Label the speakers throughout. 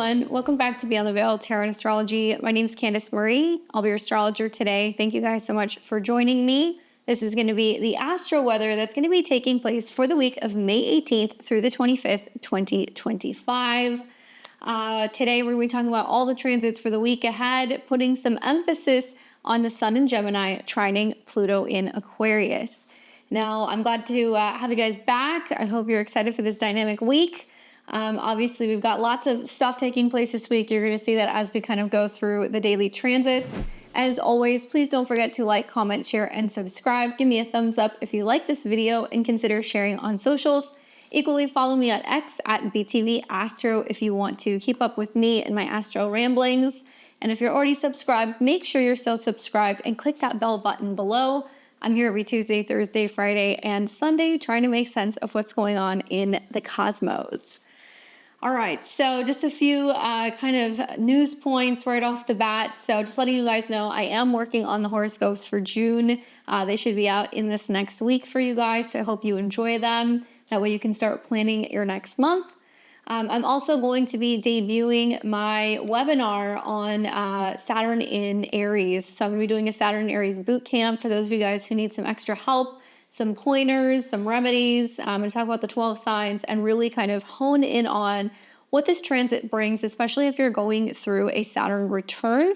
Speaker 1: everyone. Welcome back to Beyond the Veil Tarot and Astrology. My name is Candace Marie. I'll be your astrologer today. Thank you guys so much for joining me. This is going to be the astro weather that's going to be taking place for the week of May 18th through the 25th, 2025. Today we're going to be talking about all the transits for the week ahead, putting some emphasis on the Sun in Gemini, trining Pluto in Aquarius. Now, I'm glad to have you guys back. I hope you're excited for this dynamic week. Obviously, we've got lots of stuff taking place this week. You're going to see that as we kind of go through the daily transits. As always, please don't forget to like, comment, share, and subscribe. Give me a thumbs up if you like this video and consider sharing on socials. Equally, follow me on X at BTV Astro if you want to keep up with me and my astro ramblings. And if you're already subscribed, make sure you're still subscribed and click that bell button below. I'm here every Tuesday, Thursday, Friday, and Sunday trying to make sense of what's going on in the cosmos. All right, so just a few kind of news points right off the bat. So just letting you guys know, I am working on the horoscopes for June. They should be out in this next week for you guys, so I hope you enjoy them. That way you can start planning your next month. I'm also going to be debuting my webinar on Saturn in Aries. So I'm going to be doing a Saturn in Aries boot camp for those of you guys who need some extra help, some pointers, some remedies. I'm going to talk about the 12 signs and really kind of hone in on what this transit brings, especially if you're going through a Saturn return.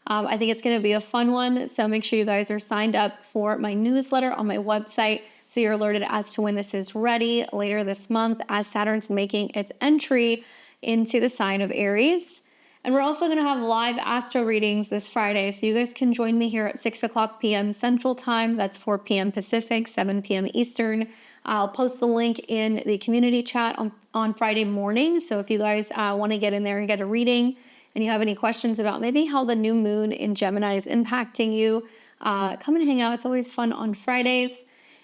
Speaker 1: I think it's going to be a fun one. So make sure you guys are signed up for my newsletter on my website so you're alerted as to when this is ready later this month as Saturn's making its entry into the sign of Aries. And we're also going to have live astro readings this Friday, so you guys can join me here at 6 o'clock p.m. Central Time. That's 4 p.m. Pacific, 7 p.m. Eastern. I'll post the link in the community chat on Friday morning, so if you guys want to get in there and get a reading, and you have any questions about maybe how the new moon in Gemini is impacting you, come and hang out. It's always fun on Fridays.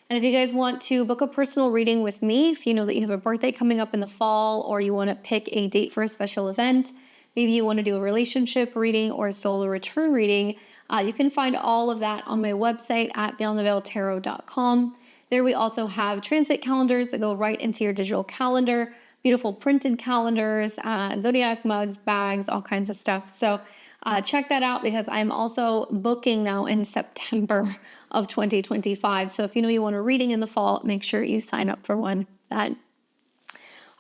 Speaker 1: And if you guys want to book a personal reading with me, if you know that you have a birthday coming up in the fall, or you want to pick a date for a special event, maybe you want to do a relationship reading or a solar return reading, you can find all of that on my website at beyondtheveiltarot.com. There we also have transit calendars that go right into your digital calendar, beautiful printed calendars, zodiac mugs, bags, all kinds of stuff. So check that out because I'm also booking now in September of 2025. So if you know you want a reading in the fall, make sure you sign up for one.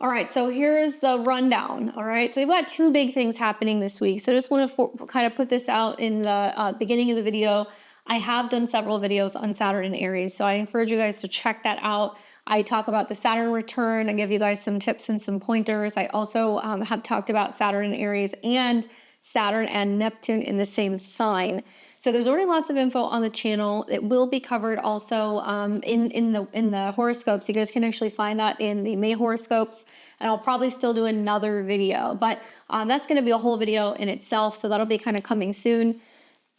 Speaker 1: All right, so here's the rundown. All right, so we've got two big things happening this week. So I just want to kind of put this out in the beginning of the video. I have done several videos on Saturn and Aries, so I encourage you guys to check that out. I talk about the Saturn return and give you guys some tips and some pointers. I also have talked about Saturn and Aries and Saturn and Neptune in the same sign. So there's already lots of info on the channel. It will be covered also in the horoscopes. You guys can actually find that in the May horoscopes, and I'll probably still do another video, but that's going to be a whole video in itself. So that'll be kind of coming soon.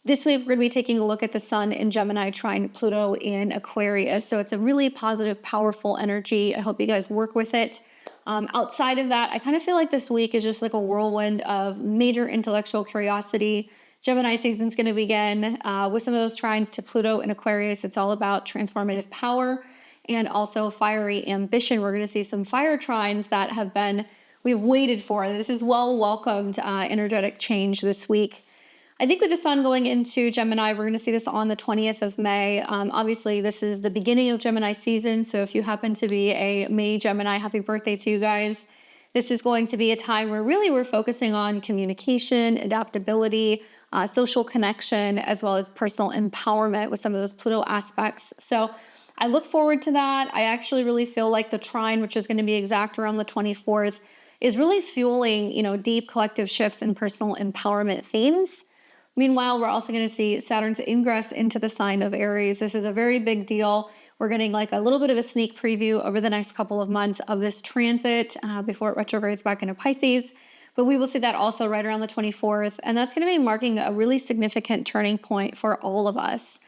Speaker 1: This week, we're going to be taking a look at the Sun in Gemini, trine Pluto in Aquarius. So it's a really positive, powerful energy. I hope you guys work with it. Outside of that, I kind of feel like this week is just like a whirlwind of major intellectual curiosity. Gemini season's going to begin with some of those trines to Pluto in Aquarius. It's all about transformative power and also fiery ambition. We're going to see some fire trines that we've waited for. This is well welcomed energetic change this week. I think with the Sun going into Gemini, we're going to see this on the 20th of May. Obviously, this is the beginning of Gemini season, so if you happen to be a May Gemini, happy birthday to you guys. This is going to be a time where really we're focusing on communication, adaptability, social connection, as well as personal empowerment with some of those Pluto aspects. So I look forward to that. I actually really feel like the trine, which is going to be exact around the 24th, is really fueling, deep collective shifts in personal empowerment themes. Meanwhile, we're also going to see Saturn's ingress into the sign of Aries. This is a very big deal. We're getting like a little bit of a sneak preview over the next couple of months of this transit before it retrogrades back into Pisces. But we will see that also right around the 24th. And that's going to be marking a really significant turning point for all of us.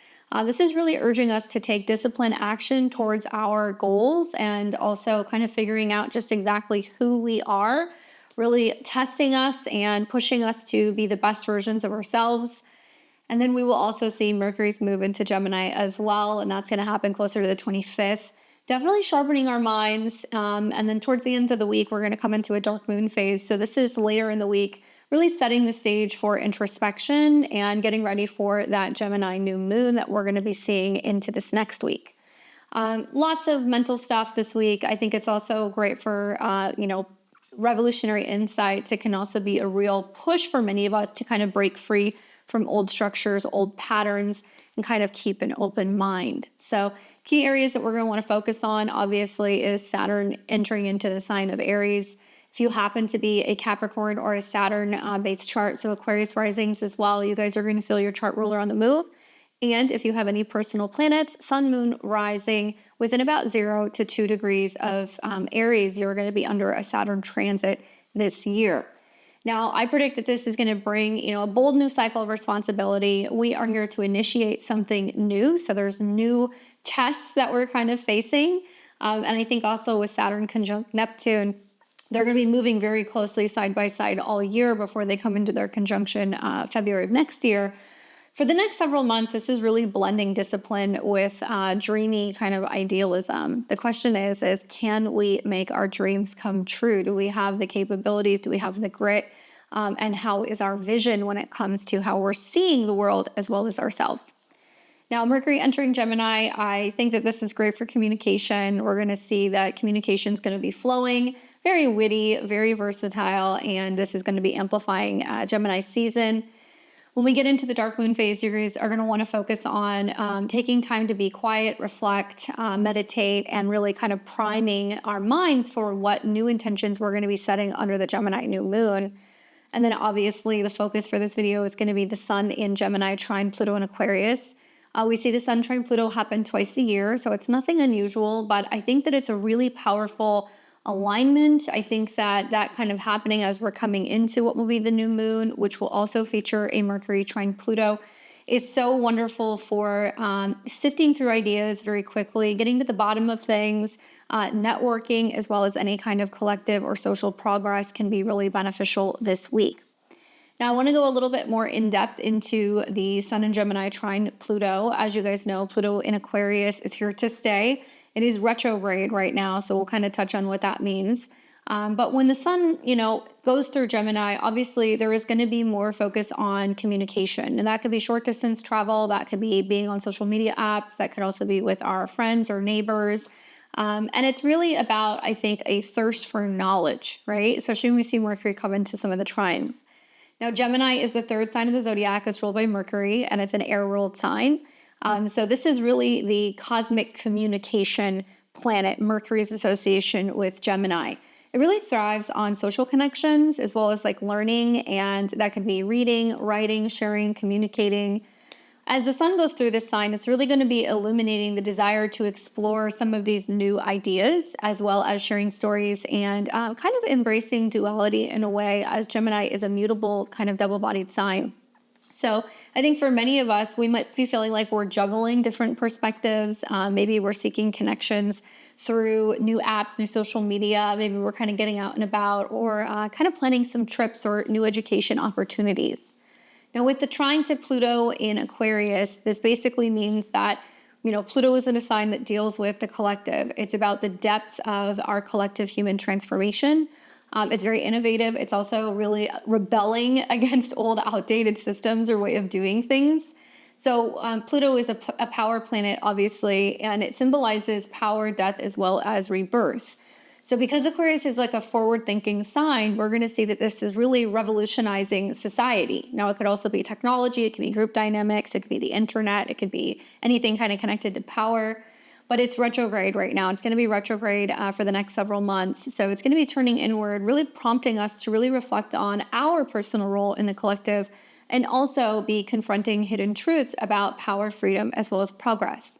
Speaker 1: This is really urging us to take disciplined action towards our goals and also kind of figuring out just exactly who we are, really testing us and pushing us to be the best versions of ourselves. And then we will also see Mercury's move into Gemini as well, and that's going to happen closer to the 25th definitely sharpening our minds. And then towards the end of the week, we're going to come into a dark moon phase. So this is later in the week, really setting the stage for introspection and getting ready for that Gemini new moon that we're going to be seeing into this next week. Lots of mental stuff this week. I think it's also great for, revolutionary insights. It can also be a real push for many of us to kind of break free from old structures, old patterns, and kind of keep an open mind. So key areas that we're going to want to focus on, obviously, is Saturn entering into the sign of Aries. If you happen to be a Capricorn or a Saturn-based chart, so Aquarius risings as well, you guys are going to feel your chart ruler on the move. And if you have any personal planets, sun, moon, rising within about 0 to 2 degrees of Aries, you're going to be under a Saturn transit this year. Now, I predict that this is going to bring, a bold new cycle of responsibility. We are here to initiate something new. So there's new tests that we're kind of facing. And I think also with Saturn conjunct Neptune, they're going to be moving very closely side by side all year before they come into their conjunction February of next year. For the next several months, this is really blending discipline with dreamy kind of idealism. The question is can we make our dreams come true? Do we have the capabilities? Do we have the grit? And how is our vision when it comes to how we're seeing the world as well as ourselves? Now, Mercury entering Gemini, I think that this is great for communication. We're going to see that communication is going to be flowing, very witty, very versatile, and this is going to be amplifying Gemini season. When we get into the dark moon phase, you guys are going to want to focus on taking time to be quiet, reflect, meditate, and really kind of priming our minds for what new intentions we're going to be setting under the Gemini new moon. And then obviously the focus for this video is going to be the sun in Gemini, trine Pluto, and Aquarius. We see the sun trine Pluto happen twice a year, so it's nothing unusual, but I think that it's a really powerful alignment. I think that kind of happening as we're coming into what will be the new moon, which will also feature a Mercury trine Pluto, is so wonderful for sifting through ideas very quickly, getting to the bottom of things, networking, as well as any kind of collective or social progress can be really beneficial this week. Now, I want to go a little bit more in depth into the Sun in Gemini trine Pluto. As you guys know, Pluto in Aquarius is here to stay. It is retrograde right now, so we'll kind of touch on what that means. But when the sun, goes through Gemini, obviously there is going to be more focus on communication. And that could be short distance travel. That could be being on social media apps. That could also be with our friends or neighbors. And it's really about, I think, a thirst for knowledge, right? Especially when we see Mercury come into some of the trines. Now, Gemini is the third sign of the zodiac. It's ruled by Mercury, and it's an air-ruled sign. So this is really the cosmic communication planet, Mercury's association with Gemini. It really thrives on social connections as well as like learning, and that could be reading, writing, sharing, communicating. As the sun goes through this sign, it's really going to be illuminating the desire to explore some of these new ideas, as well as sharing stories and kind of embracing duality in a way, as Gemini is a mutable kind of double-bodied sign. So I think for many of us, we might be feeling like we're juggling different perspectives. Maybe we're seeking connections through new apps, new social media. Maybe we're kind of getting out and about, or kind of planning some trips or new education opportunities. Now, with the trine to Pluto in Aquarius, this basically means that, Pluto is in a sign that deals with the collective. It's about the depths of our collective human transformation. It's very innovative. It's also really rebelling against old, outdated systems or way of doing things. So Pluto is a power planet, obviously, and it symbolizes power, death, as well as rebirth. So because Aquarius is like a forward-thinking sign, we're going to see that this is really revolutionizing society. Now, it could also be technology. It could be group dynamics. It could be the internet. It could be anything kind of connected to power. But it's retrograde right now. It's going to be retrograde for the next several months. So it's going to be turning inward, really prompting us to really reflect on our personal role in the collective, and also be confronting hidden truths about power, freedom, as well as progress.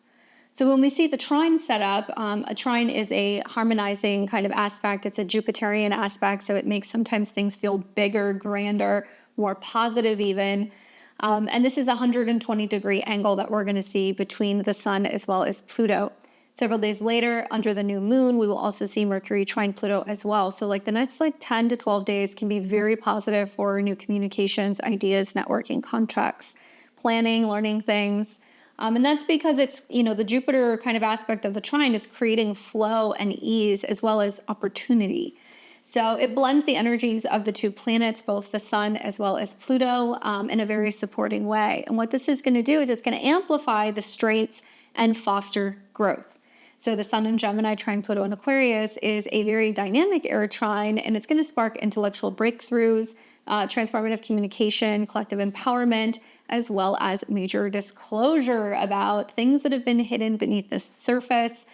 Speaker 1: So when we see the trine set up, a trine is a harmonizing kind of aspect. It's a Jupiterian aspect, so it makes sometimes things feel bigger, grander, more positive even. And this is a 120-degree angle that we're going to see between the sun as well as Pluto. Several days later, under the new moon, we will also see Mercury trine Pluto as well. So the next 10 to 12 days can be very positive for new communications, ideas, networking, contracts, planning, learning things. And that's because it's, the Jupiter kind of aspect of the trine is creating flow and ease as well as opportunity. So it blends the energies of the two planets, both the sun as well as Pluto, in a very supporting way. And what this is going to do is it's going to amplify the strengths and foster growth. So the sun in Gemini, trine Pluto in Aquarius is a very dynamic air trine, and it's going to spark intellectual breakthroughs, transformative communication, collective empowerment, as well as major disclosure about things that have been hidden beneath the surface,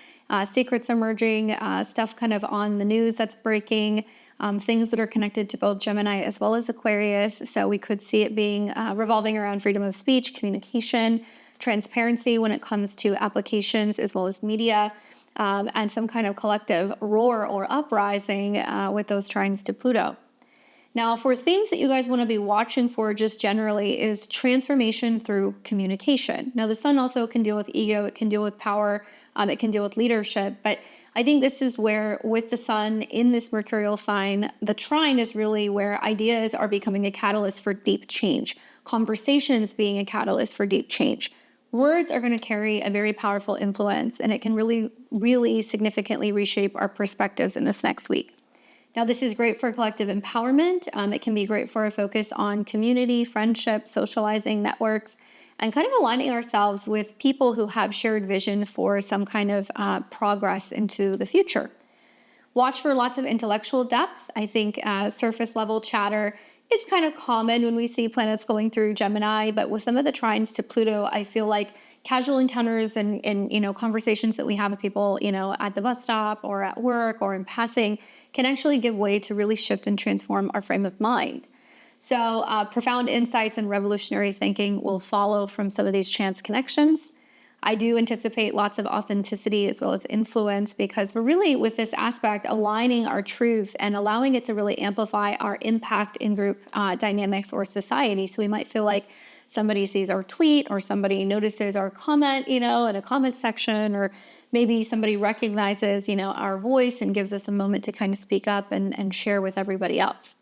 Speaker 1: secrets emerging, stuff kind of on the news that's breaking, things that are connected to both Gemini as well as Aquarius. So we could see it being revolving around freedom of speech, communication, transparency when it comes to applications as well as media, and some kind of collective roar or uprising with those trines to Pluto. Now, for themes that you guys want to be watching for just generally is transformation through communication. Now, the sun also can deal with ego, it can deal with power, it can deal with leadership, but I think this is where, with the sun in this mercurial sign, the trine is really where ideas are becoming a catalyst for deep change, conversations being a catalyst for deep change. Words are going to carry a very powerful influence, and it can really, really significantly reshape our perspectives in this next week. Now, this is great for collective empowerment. It can be great for a focus on community, friendship, socializing, networks, and kind of aligning ourselves with people who have shared vision for some kind of progress into the future. Watch for lots of intellectual depth. I think surface level chatter is kind of common when we see planets going through Gemini, but with some of the trines to Pluto, I feel like casual encounters and conversations that we have with people, at the bus stop or at work or in passing can actually give way to really shift and transform our frame of mind. So profound insights and revolutionary thinking will follow from some of these chance connections. I do anticipate lots of authenticity as well as influence, because we're really, with this aspect, aligning our truth and allowing it to really amplify our impact in group dynamics or society. So we might feel like somebody sees our tweet, or somebody notices our comment, in a comment section, or maybe somebody recognizes, our voice and gives us a moment to kind of speak up and share with everybody else.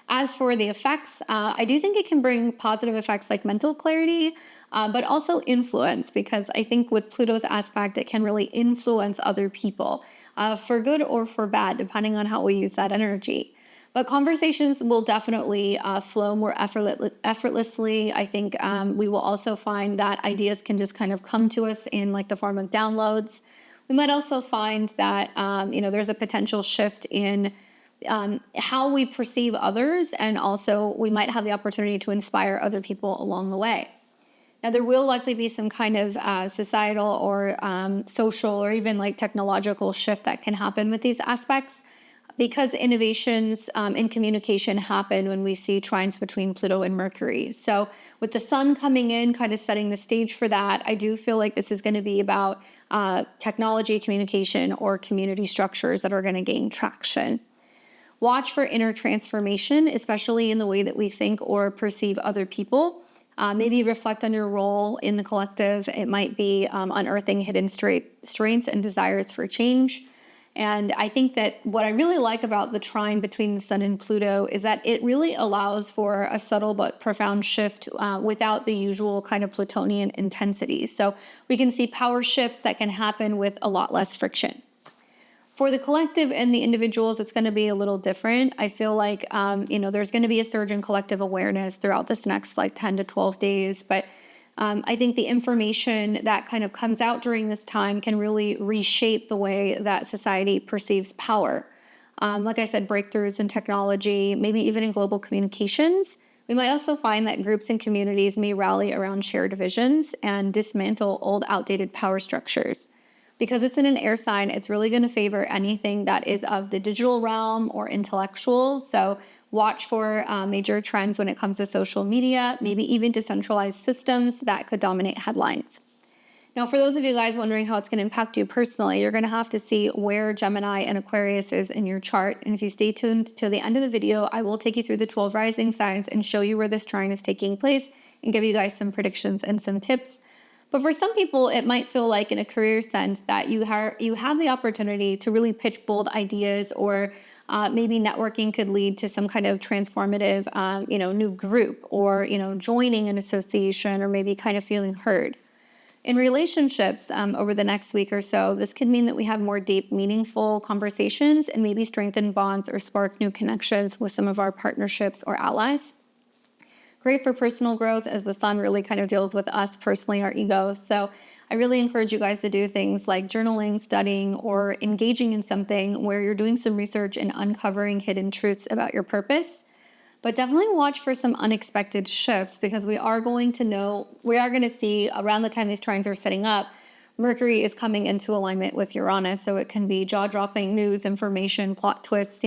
Speaker 1: As for the effects, I do think it can bring positive effects like mental clarity, but also influence, because I think with Pluto's aspect, it can really influence other people for good or for bad, depending on how we use that energy. But conversations will definitely flow more effortlessly. I think we will also find that ideas can just kind of come to us in like the form of downloads. We might also find that, there's a potential shift in how we perceive others, and also we might have the opportunity to inspire other people along the way. Now, there will likely be some kind of societal or social or even like technological shift that can happen with these aspects, because innovations in communication happen when we see trines between Pluto and Mercury. So with the sun coming in, kind of setting the stage for that, I do feel like this is going to be about technology, communication, or community structures that are going to gain traction. Watch for inner transformation, especially in the way that we think or perceive other people. Maybe reflect on your role in the collective. It might be unearthing hidden strengths and desires for change. And I think that what I really like about the trine between the sun and Pluto is that it really allows for a subtle but profound shift without the usual kind of Plutonian intensity. So we can see power shifts that can happen with a lot less friction. For the collective and the individuals, it's going to be a little different. I feel like, there's going to be a surge in collective awareness throughout this next 10 to 12 days. But I think the information that kind of comes out during this time can really reshape the way that society perceives power. Like I said, breakthroughs in technology, maybe even in global communications. We might also find that groups and communities may rally around shared visions and dismantle old, outdated power structures. Because it's in an air sign, it's really going to favor anything that is of the digital realm or intellectual. So watch for major trends when it comes to social media, maybe even decentralized systems that could dominate headlines. Now, for those of you guys wondering how it's going to impact you personally, you're going to have to see where Gemini and Aquarius is in your chart. And if you stay tuned to the end of the video, I will take you through the 12 rising signs and show you where this trine is taking place and give you guys some predictions and some tips. But for some people, it might feel like, in a career sense, that you have the opportunity to really pitch bold ideas, or maybe networking could lead to some kind of transformative, new group, or, joining an association, or maybe kind of feeling heard. In relationships, over the next week or so, this could mean that we have more deep, meaningful conversations and maybe strengthen bonds or spark new connections with some of our partnerships or allies. Great for personal growth, as the sun really kind of deals with us personally, our ego. So I really encourage you guys to do things like journaling, studying, or engaging in something where you're doing some research and uncovering hidden truths about your purpose. But definitely watch for some unexpected shifts, because we are going to see around the time these trines are setting up, Mercury is coming into alignment with Uranus. So it can be jaw-dropping news, information, plot twists,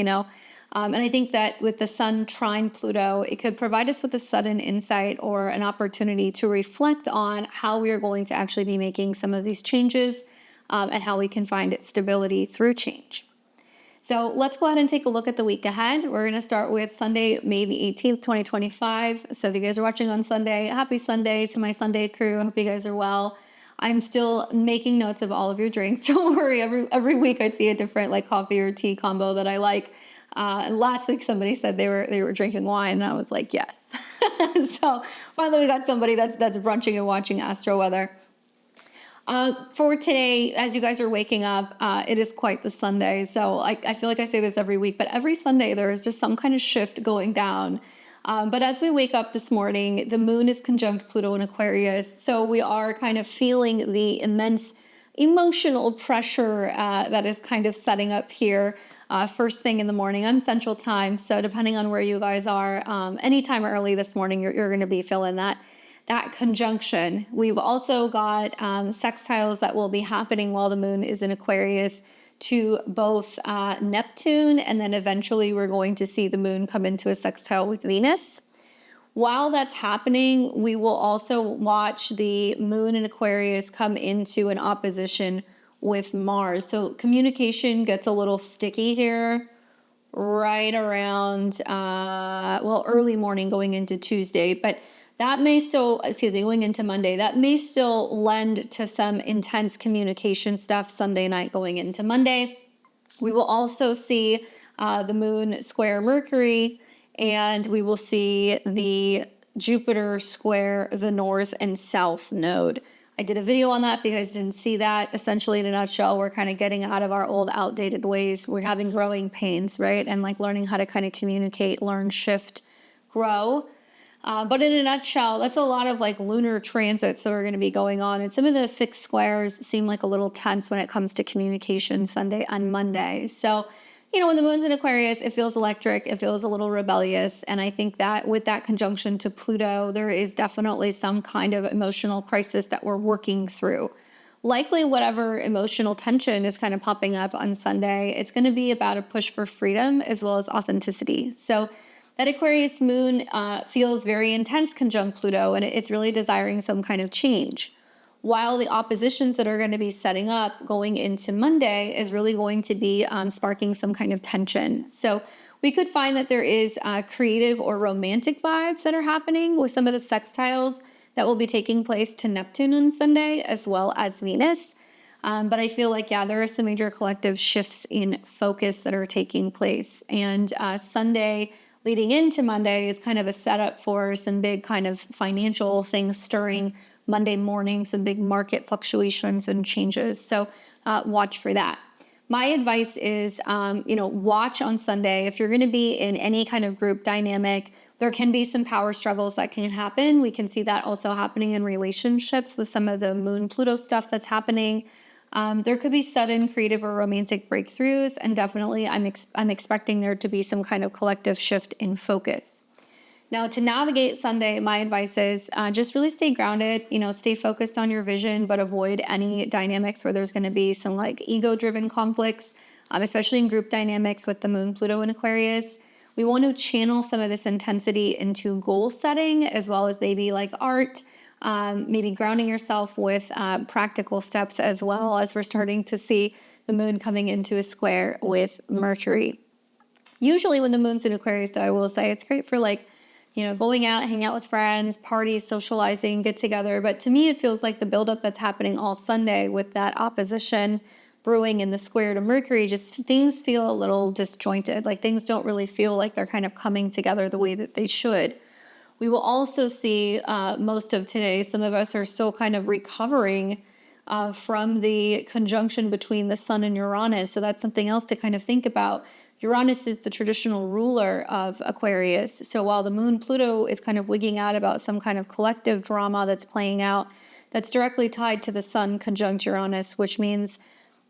Speaker 1: and I think that with the sun trine Pluto, it could provide us with a sudden insight or an opportunity to reflect on how we are going to actually be making some of these changes, and how we can find stability through change. So let's go ahead and take a look at the week ahead. We're going to start with Sunday, May the 18th, 2025. So if you guys are watching on Sunday, happy Sunday to my Sunday crew. I hope you guys are well. I'm still making notes of all of your drinks. Don't worry. Every week I see a different like coffee or tea combo that I like. And last week somebody said they were drinking wine, and I was like, yes. So finally we got somebody that's brunching and watching astro weather. For today, as you guys are waking up, it is quite the Sunday. So I feel like I say this every week, but every Sunday there is just some kind of shift going down. But as we wake up this morning, the moon is conjunct Pluto in Aquarius. So we are kind of feeling the immense emotional pressure that is kind of setting up here first thing in the morning. I'm Central Time, so depending on where you guys are, anytime early this morning, you're going to be feeling that conjunction. We've also got sextiles that will be happening while the moon is in Aquarius to both Neptune, and then eventually we're going to see the moon come into a sextile with Venus. While that's happening, we will also watch the moon in Aquarius come into an opposition with Mars. So communication gets a little sticky here right around, early morning going into Tuesday, but that may still, going into Monday, that may still lend to some intense communication stuff Sunday night going into Monday. We will also see the moon square Mercury, and we will see the Jupiter square the north and south node. I did a video on that if you guys didn't see that. Essentially, in a nutshell, we're kind of getting out of our old outdated ways. We're having growing pains, right? And like learning how to kind of communicate, learn, shift, grow. But in a nutshell, that's a lot of like lunar transits that are going to be going on. And some of the fixed squares seem like a little tense when it comes to communication Sunday and Monday. So, when the moon's in Aquarius, it feels electric, it feels a little rebellious. And I think that with that conjunction to Pluto, there is definitely some kind of emotional crisis that we're working through. Likely whatever emotional tension is kind of popping up on Sunday, it's going to be about a push for freedom as well as authenticity. So that Aquarius moon feels very intense conjunct Pluto, and it's really desiring some kind of change. While the oppositions that are going to be setting up going into Monday is really going to be sparking some kind of tension. So we could find that there is creative or romantic vibes that are happening with some of the sextiles that will be taking place to Neptune on Sunday, as well as Venus. But I feel like, there are some major collective shifts in focus that are taking place. And Sunday leading into Monday is kind of a setup for some big kind of financial things stirring Monday morning, some big market fluctuations and changes. So watch for that. My advice is, watch on Sunday. If you're going to be in any kind of group dynamic, there can be some power struggles that can happen. We can see that also happening in relationships with some of the moon Pluto stuff that's happening. There could be sudden creative or romantic breakthroughs, and definitely I'm expecting there to be some kind of collective shift in focus. Now, to navigate Sunday, my advice is just really stay grounded, stay focused on your vision, but avoid any dynamics where there's going to be some like ego-driven conflicts, especially in group dynamics with the moon Pluto in Aquarius. We want to channel some of this intensity into goal setting, as well as maybe like art, maybe grounding yourself with practical steps, as well as we're starting to see the moon coming into a square with Mercury. Usually when the moon's in Aquarius, though, I will say it's great for like, going out, hang out with friends, parties, socializing, get together. But to me, it feels like the buildup that's happening all Sunday with that opposition brewing in the square to Mercury, just things feel a little disjointed. Like things don't really feel like they're kind of coming together the way that they should. We will also see most of today, some of us are still kind of recovering from the conjunction between the Sun and Uranus. So that's something else to kind of think about. Uranus is the traditional ruler of Aquarius. So while the moon Pluto is kind of wigging out about some kind of collective drama that's playing out, that's directly tied to the Sun conjunct Uranus, which means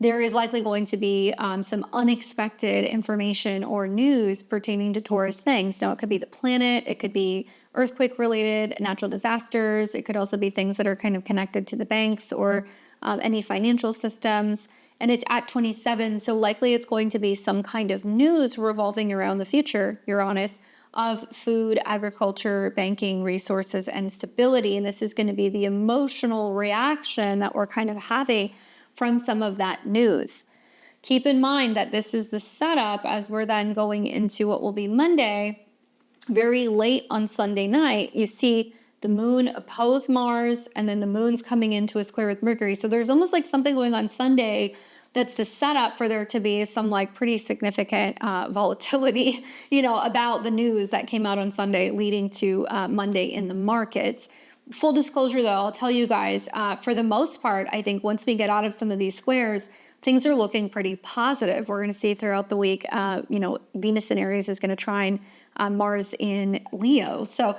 Speaker 1: there is likely going to be some unexpected information or news pertaining to Taurus things. Now, it could be the planet, it could be earthquake related, natural disasters. It could also be things that are kind of connected to the banks or any financial systems. And it's at 27, so likely it's going to be some kind of news revolving around the future, Uranus, of food, agriculture, banking, resources, and stability. And this is going to be the emotional reaction that we're kind of having from some of that news. Keep in mind that this is the setup as we're then going into what will be Monday. Very late on Sunday night, you see the moon oppose Mars, and then the moon's coming into a square with Mercury. So there's almost like something going on Sunday that's the setup for there to be some like pretty significant volatility, about the news that came out on Sunday leading to Monday in the markets. Full disclosure though, I'll tell you guys, for the most part, I think once we get out of some of these squares, things are looking pretty positive. We're going to see throughout the week, Venus in Aries is going to trine Mars in Leo. So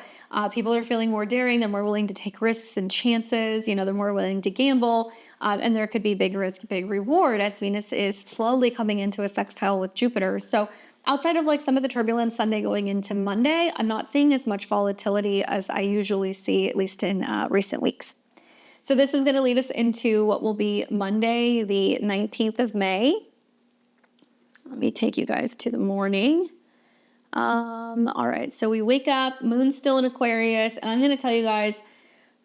Speaker 1: people are feeling more daring. They're more willing to take risks and chances. They're more willing to gamble. And there could be big risk, big reward as Venus is slowly coming into a sextile with Jupiter. So outside of like some of the turbulence Sunday going into Monday, I'm not seeing as much volatility as I usually see, at least in recent weeks. So this is going to lead us into what will be Monday, the 19th of May. Let me take you guys to the morning. All right, so we wake up, moon's still in Aquarius, and I'm going to tell you guys,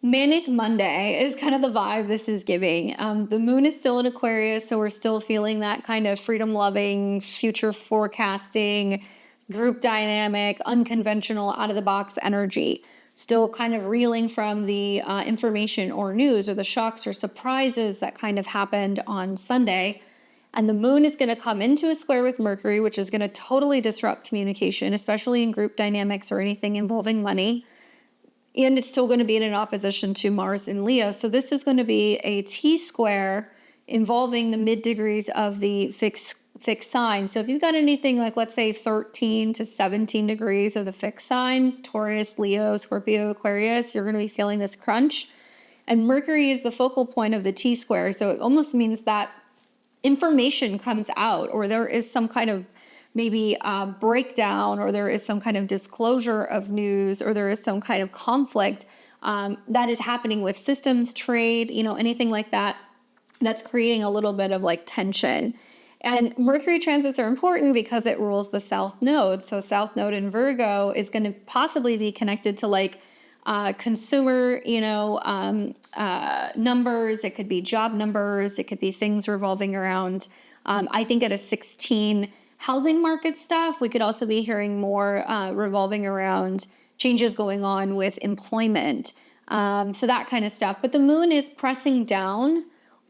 Speaker 1: Manic Monday is kind of the vibe this is giving. The moon is still in Aquarius, so we're still feeling that kind of freedom-loving, future forecasting, group dynamic, unconventional, out-of-the-box energy. Still kind of reeling from the information or news or the shocks or surprises that kind of happened on Sunday. And the moon is going to come into a square with Mercury, which is going to totally disrupt communication, especially in group dynamics or anything involving money. And it's still going to be in an opposition to Mars in Leo. So this is going to be a T-square involving the mid-degrees of the fixed sign. So if you've got anything like, let's say, 13 to 17 degrees of the fixed signs, Taurus, Leo, Scorpio, Aquarius, you're going to be feeling this crunch. And Mercury is the focal point of the T-square. So it almost means that information comes out, or there is some kind of maybe breakdown, or there is some kind of disclosure of news, or there is some kind of conflict that is happening with systems, trade, anything like that, that's creating a little bit of like tension. And Mercury transits are important because it rules the South Node. So South Node in Virgo is going to possibly be connected to like consumer, numbers. It could be job numbers. It could be things revolving around, I think at a 16 housing market stuff. We could also be hearing more revolving around changes going on with employment. So that kind of stuff. But the moon is pressing down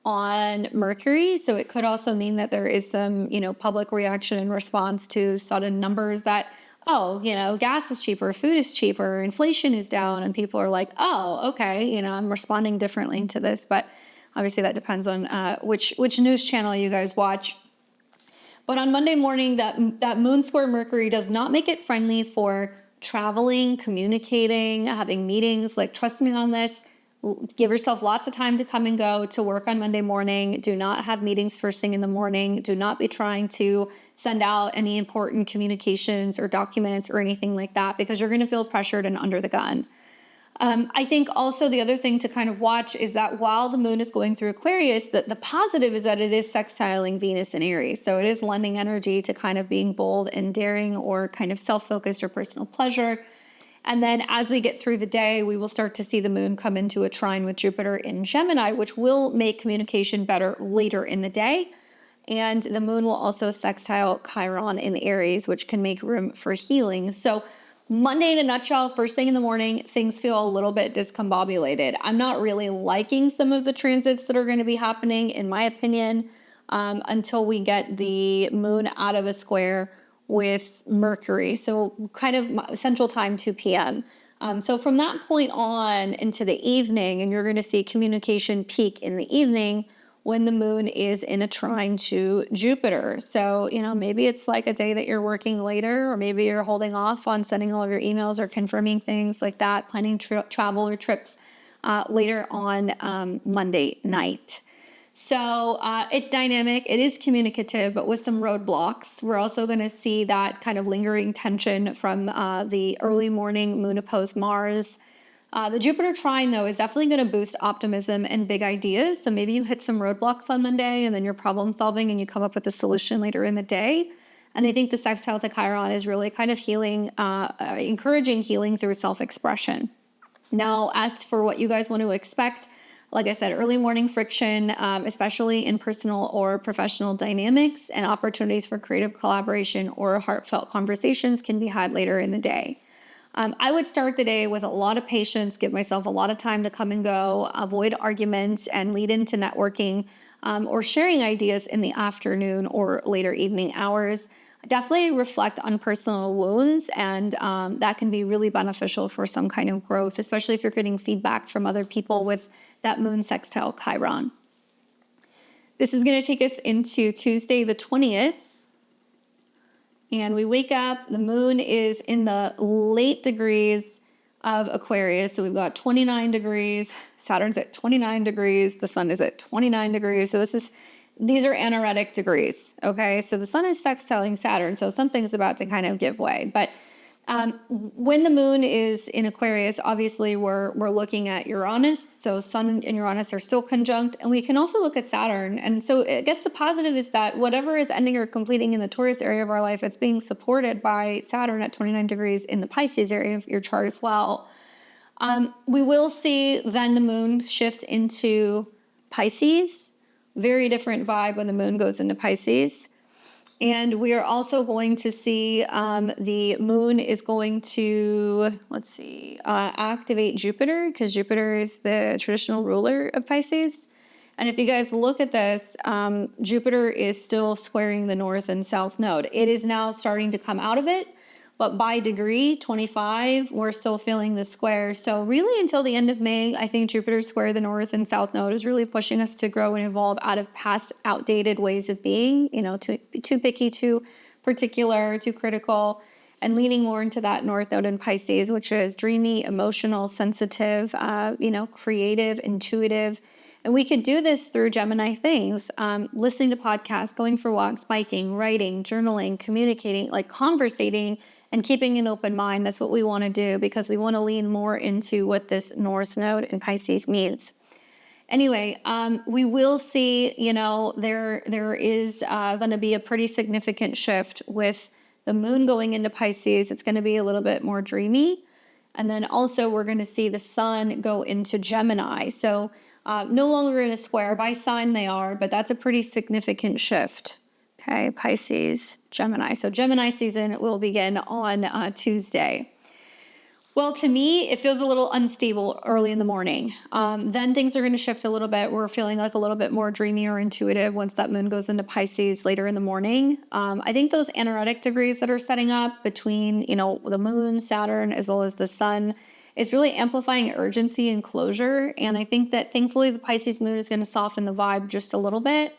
Speaker 1: on Mercury. So it could also mean that there is some, public reaction in response to sudden numbers that, gas is cheaper, food is cheaper, inflation is down, and people are like, oh, okay, I'm responding differently to this. But obviously that depends on which news channel you guys watch. But on Monday morning, that moon square Mercury does not make it friendly for traveling, communicating, having meetings. Like, trust me on this. Give yourself lots of time to come and go to work on Monday morning. Do not have meetings first thing in the morning. Do not be trying to send out any important communications or documents or anything like that, because you're going to feel pressured and under the gun. I think also the other thing to kind of watch is that while the moon is going through Aquarius, the positive is that it is sextiling Venus in Aries. So it is lending energy to kind of being bold and daring, or kind of self-focused or personal pleasure. And then as we get through the day, we will start to see the moon come into a trine with Jupiter in Gemini, which will make communication better later in the day. And the moon will also sextile Chiron in Aries, which can make room for healing. So Monday in a nutshell, first thing in the morning, things feel a little bit discombobulated. I'm not really liking some of the transits that are going to be happening, in my opinion, until we get the moon out of a square with Mercury. So kind of Central Time, 2 p.m. So from that point on into the evening, and you're going to see communication peak in the evening when the moon is in a trine to Jupiter. So, maybe it's like a day that you're working later, or maybe you're holding off on sending all of your emails or confirming things like that, planning travel or trips later on Monday night. So it's dynamic, it is communicative, but with some roadblocks. We're also going to see that kind of lingering tension from the early morning moon opposed Mars. The Jupiter trine, though, is definitely going to boost optimism and big ideas. So maybe you hit some roadblocks on Monday and then you're problem solving and you come up with a solution later in the day. And I think the sextile to Chiron is really kind of healing, encouraging healing through self-expression. Now, as for what you guys want to expect, like I said, early morning friction, especially in personal or professional dynamics, and opportunities for creative collaboration or heartfelt conversations can be had later in the day. I would start the day with a lot of patience, give myself a lot of time to come and go, avoid arguments, and lead into networking or sharing ideas in the afternoon or later evening hours. Definitely reflect on personal wounds, and that can be really beneficial for some kind of growth, especially if you're getting feedback from other people with that moon sextile Chiron. This is going to take us into Tuesday the 20th. And we wake up, the moon is in the late degrees of Aquarius. So we've got 29 degrees, Saturn's at 29 degrees, the sun is at 29 degrees. So these are anaretic degrees, okay? So the sun is sextiling Saturn, so something's about to kind of give way. But when the moon is in Aquarius, obviously we're looking at Uranus. So Sun and Uranus are still conjunct, and we can also look at Saturn. And so I guess the positive is that whatever is ending or completing in the Taurus area of our life, it's being supported by Saturn at 29 degrees in the Pisces area of your chart as well. We will see then the moon shift into Pisces. Very different vibe when the moon goes into Pisces. And we are also going to see the moon is going to, activate Jupiter, because Jupiter is the traditional ruler of Pisces. And if you guys look at this, Jupiter is still squaring the north and south node. It is now starting to come out of it. But by degree 25, we're still feeling the square. So really until the end of May, I think Jupiter's square, the north and south node, is really pushing us to grow and evolve out of past outdated ways of being, too picky, too particular, too critical, and leaning more into that north node in Pisces, which is dreamy, emotional, sensitive, creative, intuitive. And we could do this through Gemini things, listening to podcasts, going for walks, biking, writing, journaling, communicating, conversating, and keeping an open mind. That's what we want to do, because we want to lean more into what this north node in Pisces means. Anyway, we will see, there is going to be a pretty significant shift with the moon going into Pisces. It's going to be a little bit more dreamy. And then also we're going to see the sun go into Gemini. So no longer in a square. By sign they are, but that's a pretty significant shift. Okay, Pisces, Gemini. So Gemini season will begin on Tuesday. Well, to me, it feels a little unstable early in the morning. Then things are going to shift a little bit. We're feeling like a little bit more dreamy or intuitive once that moon goes into Pisces later in the morning. I think those anaretic degrees that are setting up between, the moon, Saturn, as well as the sun, is really amplifying urgency and closure. And I think that thankfully the Pisces moon is going to soften the vibe just a little bit.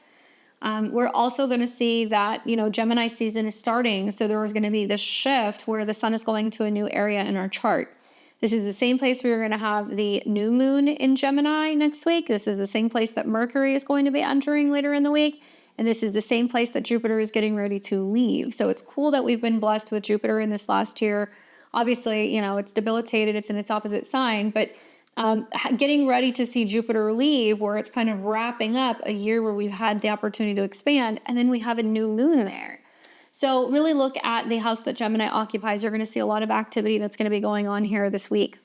Speaker 1: We're also going to see that, Gemini season is starting. So there is going to be this shift where the sun is going to a new area in our chart. This is the same place we are going to have the new moon in Gemini next week. This is the same place that Mercury is going to be entering later in the week. And this is the same place that Jupiter is getting ready to leave. So it's cool that we've been blessed with Jupiter in this last year. Obviously, it's debilitated. It's in its opposite sign, but getting ready to see Jupiter leave, where it's kind of wrapping up a year where we've had the opportunity to expand, and then we have a new moon there. So really look at the house that Gemini occupies. You're going to see a lot of activity that's going to be going on here this week.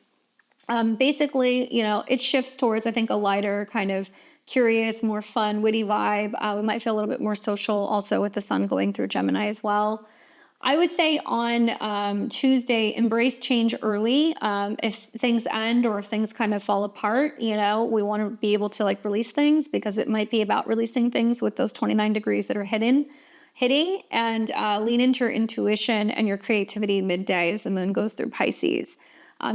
Speaker 1: Basically, it shifts towards, I think, a lighter kind of curious, more fun, witty vibe. We might feel a little bit more social also with the sun going through Gemini as well. I would say on Tuesday, embrace change early. If things end or if things kind of fall apart, we want to be able to release things, because it might be about releasing things with those 29 degrees that are hitting, and lean into your intuition and your creativity midday as the moon goes through Pisces.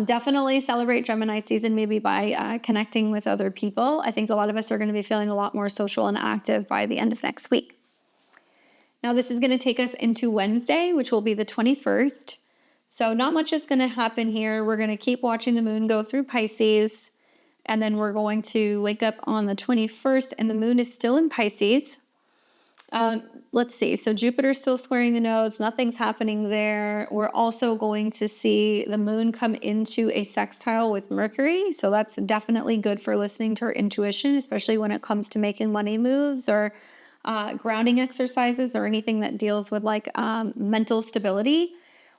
Speaker 1: Definitely celebrate Gemini season, maybe by connecting with other people. I think a lot of us are going to be feeling a lot more social and active by the end of next week. Now, this is going to take us into Wednesday, which will be the 21st. So not much is going to happen here. We're going to keep watching the moon go through Pisces, and then we're going to wake up on the 21st, and the moon is still in Pisces. Let's see. So Jupiter's still squaring the nodes. Nothing's happening there. We're also going to see the moon come into a sextile with Mercury. So that's definitely good for listening to our intuition, especially when it comes to making money moves or grounding exercises or anything that deals with like mental stability.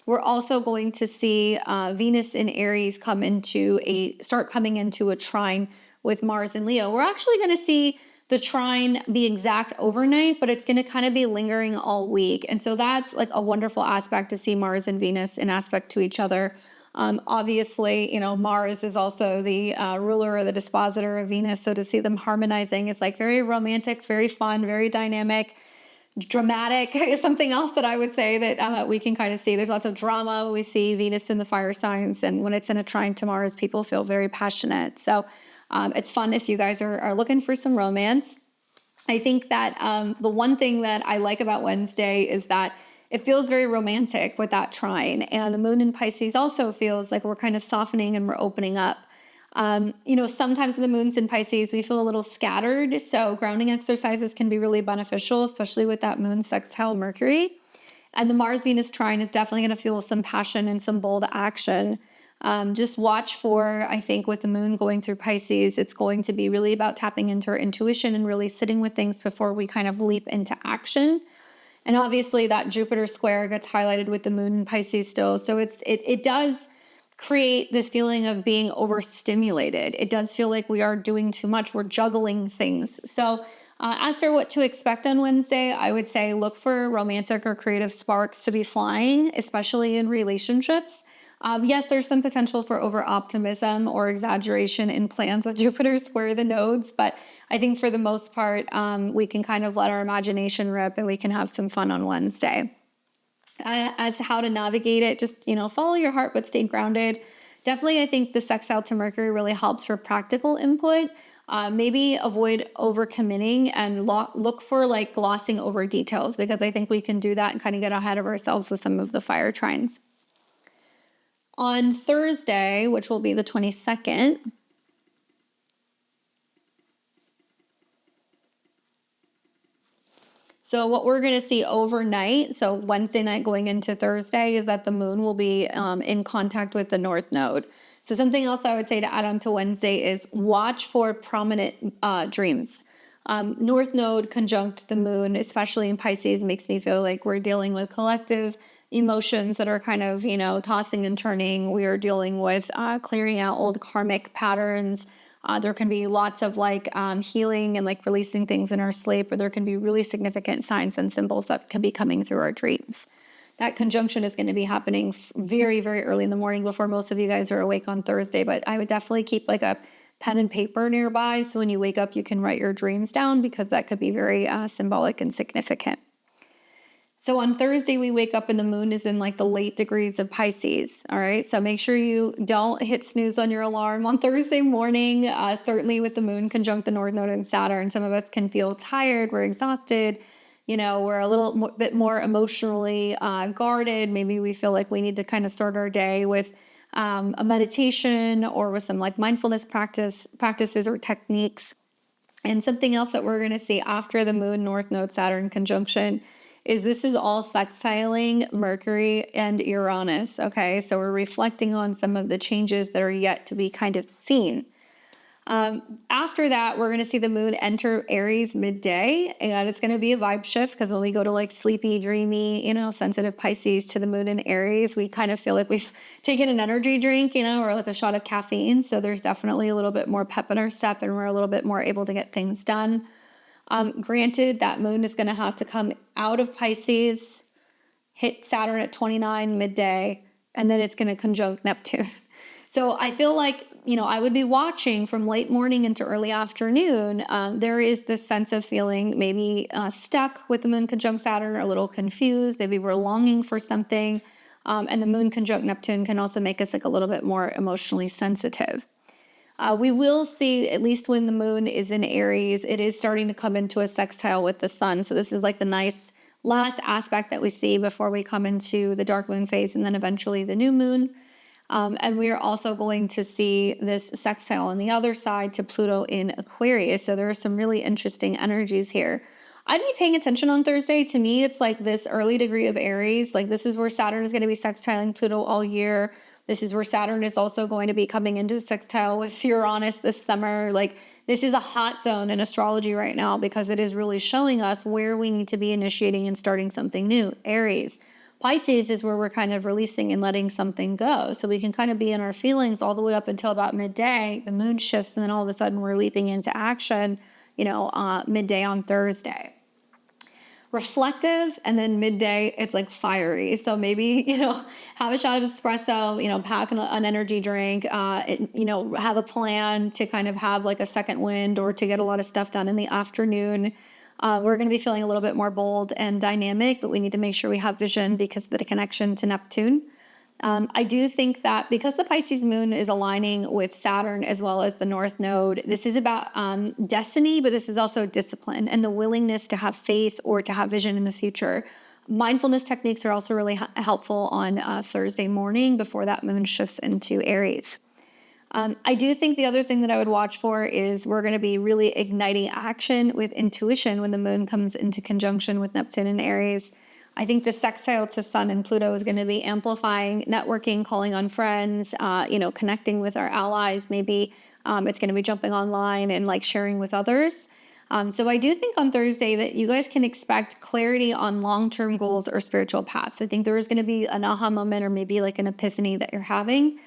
Speaker 1: We're also going to see Venus in Aries start coming into a trine with Mars and Leo. We're actually going to see the trine be exact overnight, but it's going to kind of be lingering all week. And so that's like a wonderful aspect to see Mars and Venus in aspect to each other. Obviously, Mars is also the ruler or the dispositor of Venus. So to see them harmonizing is like very romantic, very fun, very dynamic, dramatic is something else that I would say that we can kind of see. There's lots of drama. We see Venus in the fire signs, and when it's in a trine to Mars, people feel very passionate. So it's fun if you guys are looking for some romance. I think that the one thing that I like about Wednesday is that it feels very romantic with that trine. And the moon in Pisces also feels like we're kind of softening and we're opening up. Sometimes when the moon's in Pisces, we feel a little scattered. So grounding exercises can be really beneficial, especially with that moon sextile Mercury. And the Mars-Venus trine is definitely going to fuel some passion and some bold action. Just watch for, I think, with the moon going through Pisces, it's going to be really about tapping into our intuition and really sitting with things before we kind of leap into action. And obviously that Jupiter square gets highlighted with the moon in Pisces still. So it does create this feeling of being overstimulated. It does feel like we are doing too much. We're juggling things. So as for what to expect on Wednesday, I would say look for romantic or creative sparks to be flying, especially in relationships. Yes, there's some potential for over-optimism or exaggeration in plans with Jupiter square the nodes, but I think for the most part, we can kind of let our imagination rip and we can have some fun on Wednesday. As to how to navigate it, just, follow your heart, but stay grounded. Definitely, I think the sextile to Mercury really helps for practical input. Maybe avoid overcommitting and look for like glossing over details, because I think we can do that and kind of get ahead of ourselves with some of the fire trines. On Thursday, which will be the 22nd, so what we're going to see overnight, so Wednesday night going into Thursday, is that the moon will be in contact with the North Node. So something else I would say to add on to Wednesday is watch for prominent dreams. North Node conjunct the moon, especially in Pisces, makes me feel like we're dealing with collective emotions that are kind of, tossing and turning. We are dealing with clearing out old karmic patterns. There can be lots of like healing and like releasing things in our sleep, or there can be really significant signs and symbols that can be coming through our dreams. That conjunction is going to be happening very, very early in the morning before most of you guys are awake on Thursday, but I would definitely keep like a pen and paper nearby so when you wake up you can write your dreams down, because that could be very symbolic and significant. So on Thursday, we wake up and the moon is in like the late degrees of Pisces. All right. So make sure you don't hit snooze on your alarm on Thursday morning. Certainly with the moon conjunct the North Node and Saturn, some of us can feel tired. We're exhausted. We're a little bit more emotionally guarded. Maybe we feel like we need to kind of start our day with a meditation or with some like mindfulness practices or techniques. And something else that we're going to see after the moon North Node Saturn conjunction is this is all sextiling Mercury and Uranus, okay? So we're reflecting on some of the changes that are yet to be kind of seen. After that, we're going to see the moon enter Aries midday, and it's going to be a vibe shift, because when we go to like sleepy, dreamy, sensitive Pisces to the moon in Aries, we kind of feel like we've taken an energy drink, or like a shot of caffeine. So there's definitely a little bit more pep in our step, and we're a little bit more able to get things done. Granted, that moon is going to have to come out of Pisces, hit Saturn at 29 midday, and then it's going to conjunct Neptune. So I feel like, I would be watching from late morning into early afternoon. There is this sense of feeling maybe stuck with the moon conjunct Saturn, or a little confused. Maybe we're longing for something. And the moon conjunct Neptune can also make us like a little bit more emotionally sensitive. We will see, at least when the moon is in Aries, it is starting to come into a sextile with the sun. So this is like the nice last aspect that we see before we come into the dark moon phase and then eventually the new moon. And we are also going to see this sextile on the other side to Pluto in Aquarius. So there are some really interesting energies here. I'd be paying attention on Thursday. To me, it's like this early degree of Aries. Like this is where Saturn is going to be sextiling Pluto all year. This is where Saturn is also going to be coming into sextile with Uranus this summer. Like this is a hot zone in astrology right now because it is really showing us where we need to be initiating and starting something new. Aries. Pisces is where we're kind of releasing and letting something go. So we can kind of be in our feelings all the way up until about midday. The moon shifts and then all of a sudden we're leaping into action, midday on Thursday. Reflective, and then midday it's like fiery. So maybe have a shot of espresso, pack an energy drink, have a plan to kind of have like a second wind or to get a lot of stuff done in the afternoon. We're going to be feeling a little bit more bold and dynamic, but we need to make sure we have vision because of the connection to Neptune. I do think that because the Pisces moon is aligning with Saturn as well as the North Node, this is about destiny, but this is also discipline and the willingness to have faith or to have vision in the future. Mindfulness techniques are also really helpful on Thursday morning before that moon shifts into Aries. I do think the other thing that I would watch for is we're going to be really igniting action with intuition when the moon comes into conjunction with Neptune and Aries. I think the sextile to Sun and Pluto is going to be amplifying networking, calling on friends, connecting with our allies. Maybe it's going to be jumping online and like sharing with others. So I do think on Thursday that you guys can expect clarity on long-term goals or spiritual paths. I think there is going to be an aha moment or maybe like an epiphany that you're having.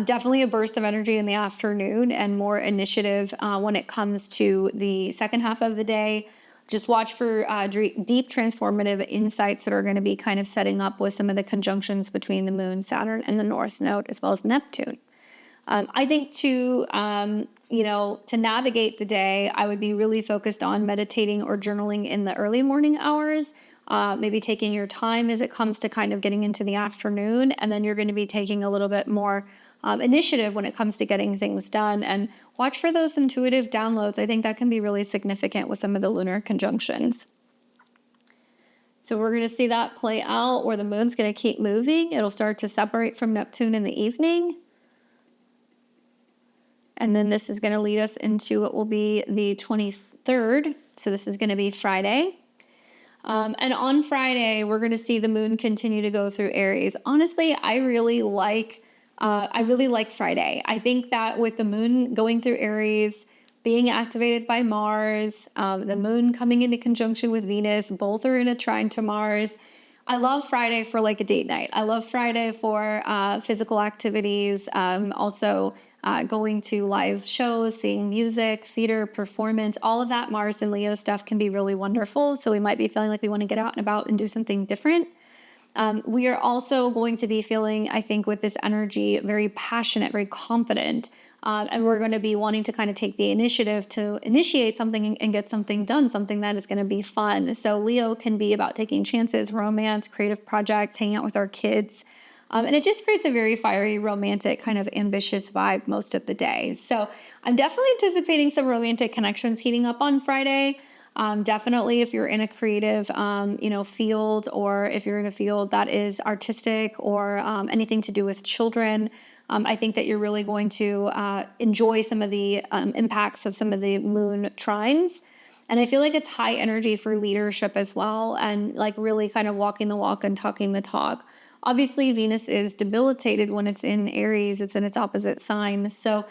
Speaker 1: Definitely a burst of energy in the afternoon and more initiative when it comes to the second half of the day. Just watch for deep transformative insights that are going to be kind of setting up with some of the conjunctions between the moon, Saturn, and the North Node, as well as Neptune. I think to navigate the day, I would be really focused on meditating or journaling in the early morning hours, maybe taking your time as it comes to kind of getting into the afternoon, and then you're going to be taking a little bit more initiative when it comes to getting things done, and watch for those intuitive downloads. I think that can be really significant with some of the lunar conjunctions. So we're going to see that play out where the moon's going to keep moving. It'll start to separate from Neptune in the evening. And then this is going to lead us into what will be the 23rd. So this is going to be Friday. And on Friday, we're going to see the moon continue to go through Aries. Honestly, I really like Friday. I think that with the moon going through Aries, being activated by Mars, the moon coming into conjunction with Venus, both are in a trine to Mars. I love Friday for like a date night. I love Friday for physical activities, also going to live shows, seeing music, theater, performance, all of that Mars and Leo stuff can be really wonderful. So we might be feeling like we want to get out and about and do something different. We are also going to be feeling, I think, with this energy, very passionate, very confident. And we're going to be wanting to kind of take the initiative to initiate something and get something done, something that is going to be fun. So Leo can be about taking chances, romance, creative projects, hanging out with our kids. And it just creates a very fiery, romantic, kind of ambitious vibe most of the day. So I'm definitely anticipating some romantic connections heating up on Friday. Definitely if you're in a creative, field, or if you're in a field that is artistic or anything to do with children, I think that you're really going to enjoy some of the impacts of some of the moon trines. And I feel like it's high energy for leadership as well, and like really kind of walking the walk and talking the talk. Obviously, Venus is debilitated when it's in Aries. It's in its opposite sign. So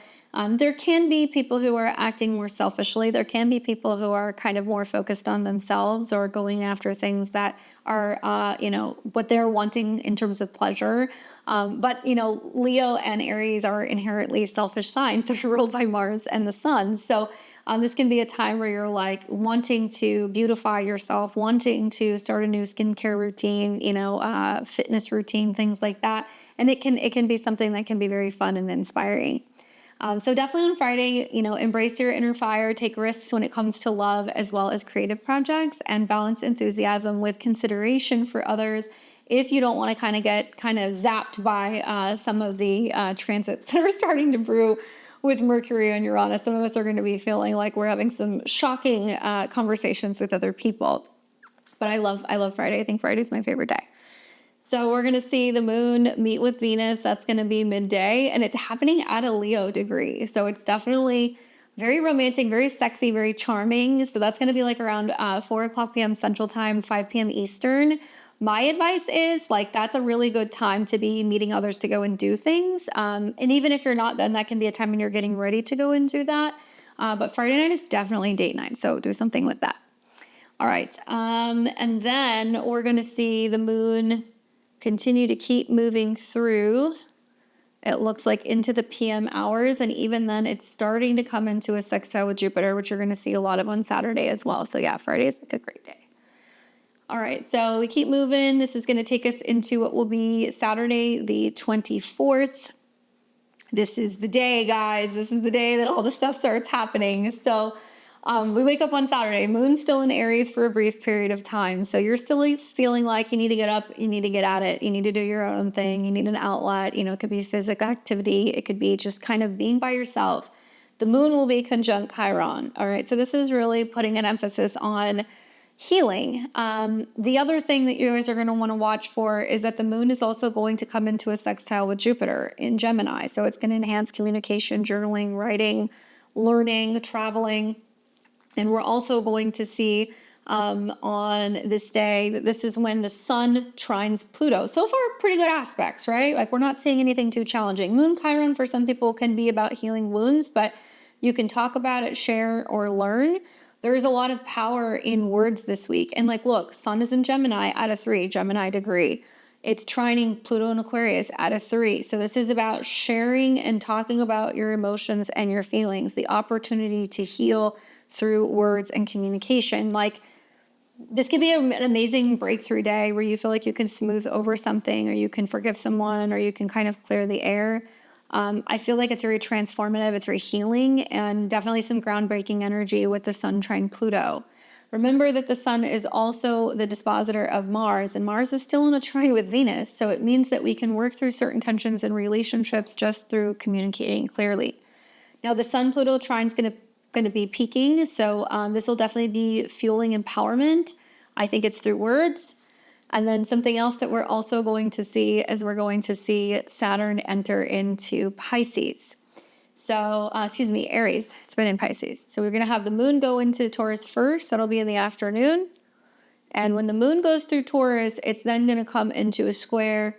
Speaker 1: there can be people who are acting more selfishly. There can be people who are kind of more focused on themselves or going after things that are, what they're wanting in terms of pleasure. But Leo and Aries are inherently selfish signs. They're ruled by Mars and the Sun. So this can be a time where you're like wanting to beautify yourself, wanting to start a new skincare routine, fitness routine, things like that. And it can be something that can be very fun and inspiring. So definitely on Friday, embrace your inner fire, take risks when it comes to love as well as creative projects, and balance enthusiasm with consideration for others. If you don't want to get zapped by some of the transits that are starting to brew with Mercury and Uranus, some of us are going to be feeling like we're having some shocking conversations with other people. But I love Friday. I think Friday's my favorite day. So we're going to see the moon meet with Venus. That's going to be midday, and it's happening at a Leo degree. So it's definitely very romantic, very sexy, very charming. So that's going to be like around 4 o'clock p.m. Central Time, 5 p.m. Eastern. My advice is that's a really good time to be meeting others to go and do things. And even if you're not, then that can be a time when you're getting ready to go and do that. But Friday night is definitely date night. So do something with that. All right. And then we're going to see the moon continue to keep moving through. It looks like into the PM hours, and even then it's starting to come into a sextile with Jupiter, which you're going to see a lot of on Saturday as well. So yeah, Friday is a great day. All right, so we keep moving. This is going to take us into what will be Saturday the 24th. This is the day, guys. This is the day that all the stuff starts happening. So we wake up on Saturday, moon's still in Aries for a brief period of time. So you're still feeling like you need to get up, you need to get at it, you need to do your own thing, you need an outlet. It could be physical activity, it could be just kind of being by yourself. The moon will be conjunct Chiron. All right, so this is really putting an emphasis on healing. The other thing that you guys are going to want to watch for is that the moon is also going to come into a sextile with Jupiter in Gemini. So it's going to enhance communication, journaling, writing, learning, traveling. And we're also going to see on this day that this is when the sun trines Pluto. So far, pretty good aspects, right? We're not seeing anything too challenging. Moon Chiron for some people can be about healing wounds, but you can talk about it, share, or learn. There's a lot of power in words this week. And look, sun is in Gemini at a 3, Gemini degree. It's trining Pluto and Aquarius at a 3. So this is about sharing and talking about your emotions and your feelings, the opportunity to heal through words and communication. This could be an amazing breakthrough day where you feel like you can smooth over something, or you can forgive someone, or you can kind of clear the air. I feel like it's very transformative, it's very healing, and definitely some groundbreaking energy with the sun trine Pluto. Remember that the sun is also the dispositor of Mars, and Mars is still in a trine with Venus, so it means that we can work through certain tensions in relationships just through communicating clearly. Now, the sun-Pluto trine is going to be peaking, so this will definitely be fueling empowerment. I think it's through words. And then something else that we're also going to see is we're going to see Saturn enter into Pisces. So, Aries. It's been in Pisces. So we're going to have the moon go into Taurus first. That'll be in the afternoon. And when the moon goes through Taurus, it's then going to come into a square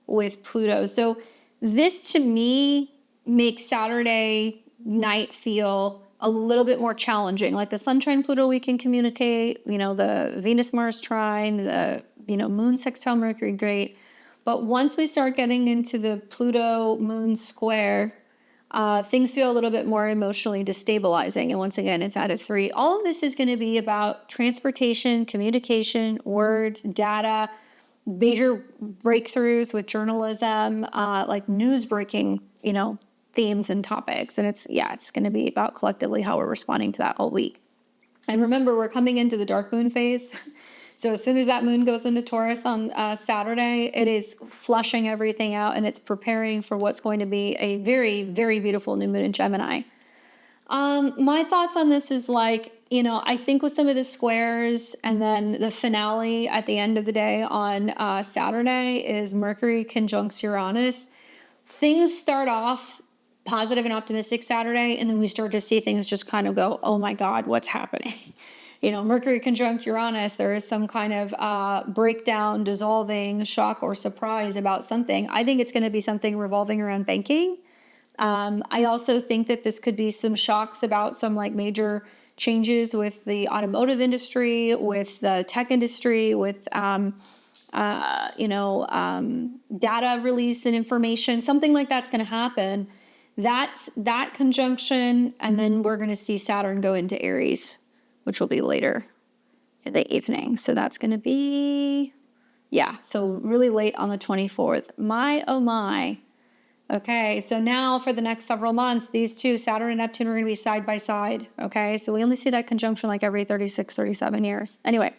Speaker 1: with Pluto. So this, to me, makes Saturday night feel a little bit more challenging. Like the sun trine Pluto, we can communicate, the Venus-Mars trine, the, moon sextile Mercury, great. But once we start getting into the Pluto-Moon square, things feel a little bit more emotionally destabilizing. And once again, it's at a 3. All of this is going to be about transportation, communication, words, data, major breakthroughs with journalism, news breaking, themes and topics. And it's going to be about collectively how we're responding to that all week. And remember, we're coming into the dark moon phase. So as soon as that moon goes into Taurus on Saturday, it is flushing everything out, and it's preparing for what's going to be a very, very beautiful new moon in Gemini. My thoughts on this is I think with some of the squares and then the finale at the end of the day on Saturday is Mercury conjuncts Uranus. Things start off positive and optimistic Saturday, and then we start to see things just kind of go, oh my God, what's happening? Mercury conjunct Uranus, there is some kind of breakdown, dissolving, shock, or surprise about something. I think it's going to be something revolving around banking. I also think that this could be some shocks about some major changes with the automotive industry, with the tech industry, with data release and information. Something like that's going to happen. That conjunction, and then we're going to see Saturn go into Aries, which will be later in the evening. So that's going to be, so really late on the 24th. My, oh my, Okay, so now for the next several months, these two, Saturn and Neptune, are going to be side by side. Okay, so we only see that conjunction like every 36, 37 years. Anyway,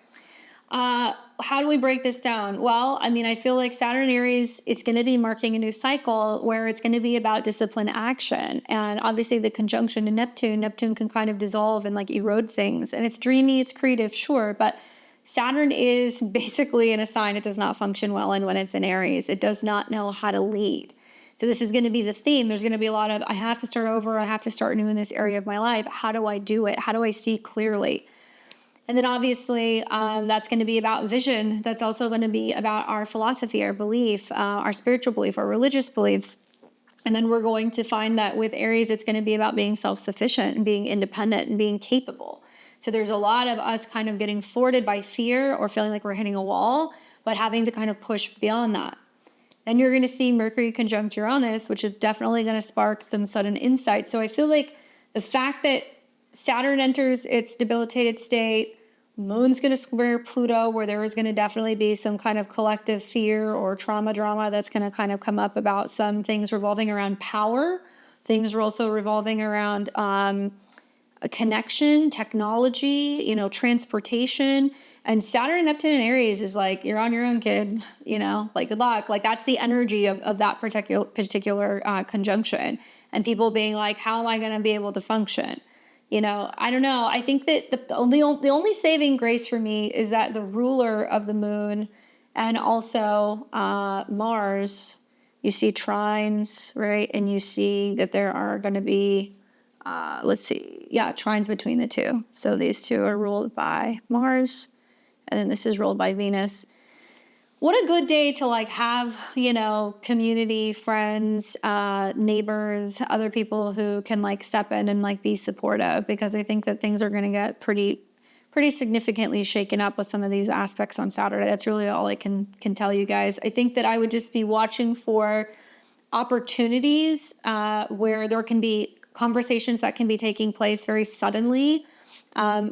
Speaker 1: how do we break this down? Well, I mean, I feel like Saturn and Aries, it's going to be marking a new cycle where it's going to be about discipline action. And obviously the conjunction to Neptune can kind of dissolve and like erode things. And it's dreamy, it's creative, sure. But Saturn is basically in a sign it does not function well in when it's in Aries. It does not know how to lead. So this is going to be the theme. There's going to be a lot of, I have to start over. I have to start new in this area of my life. How do I do it? How do I see clearly? And then obviously that's going to be about vision. That's also going to be about our philosophy, our belief, our spiritual belief, our religious beliefs. And then we're going to find that with Aries, it's going to be about being self-sufficient and being independent and being capable. So there's a lot of us kind of getting thwarted by fear or feeling like we're hitting a wall, but having to kind of push beyond that. Then you're going to see Mercury conjunct Uranus, which is definitely going to spark some sudden insight. So I feel like the fact that Saturn enters its debilitated state, Moon's going to square Pluto, where there is going to definitely be some kind of collective fear or trauma drama that's going to kind of come up about some things revolving around power. Things are also revolving around a connection, technology, transportation. And Saturn and Neptune and Aries is like, you're on your own, kid, like good luck. Like that's the energy of that particular conjunction. And people being like, how am I going to be able to function? I don't know. I think that the only saving grace for me is that the ruler of the moon and also Mars, you see trines, right? And you see that there are going to be, trines between the two. So these two are ruled by Mars, and then this is ruled by Venus. What a good day to like have, community, friends, neighbors, other people who can like step in and like be supportive, because I think that things are going to get pretty significantly shaken up with some of these aspects on Saturday. That's really all I can tell you guys. I think that I would just be watching for opportunities where there can be conversations that can be taking place very suddenly.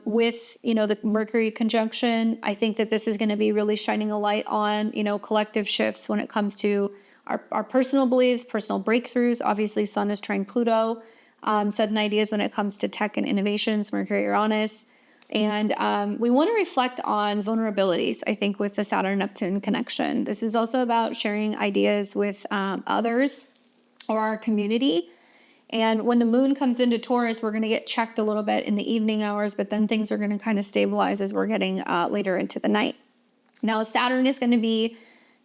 Speaker 1: With, the Mercury conjunction, I think that this is going to be really shining a light on, collective shifts when it comes to our personal beliefs, personal breakthroughs. Obviously, Sun is trine Pluto, sudden ideas when it comes to tech and innovations, Mercury, Uranus. And we want to reflect on vulnerabilities, I think, with the Saturn-Neptune connection. This is also about sharing ideas with others or our community. And when the moon comes into Taurus, we're going to get checked a little bit in the evening hours, but then things are going to kind of stabilize as we're getting later into the night. Now, Saturn is going to be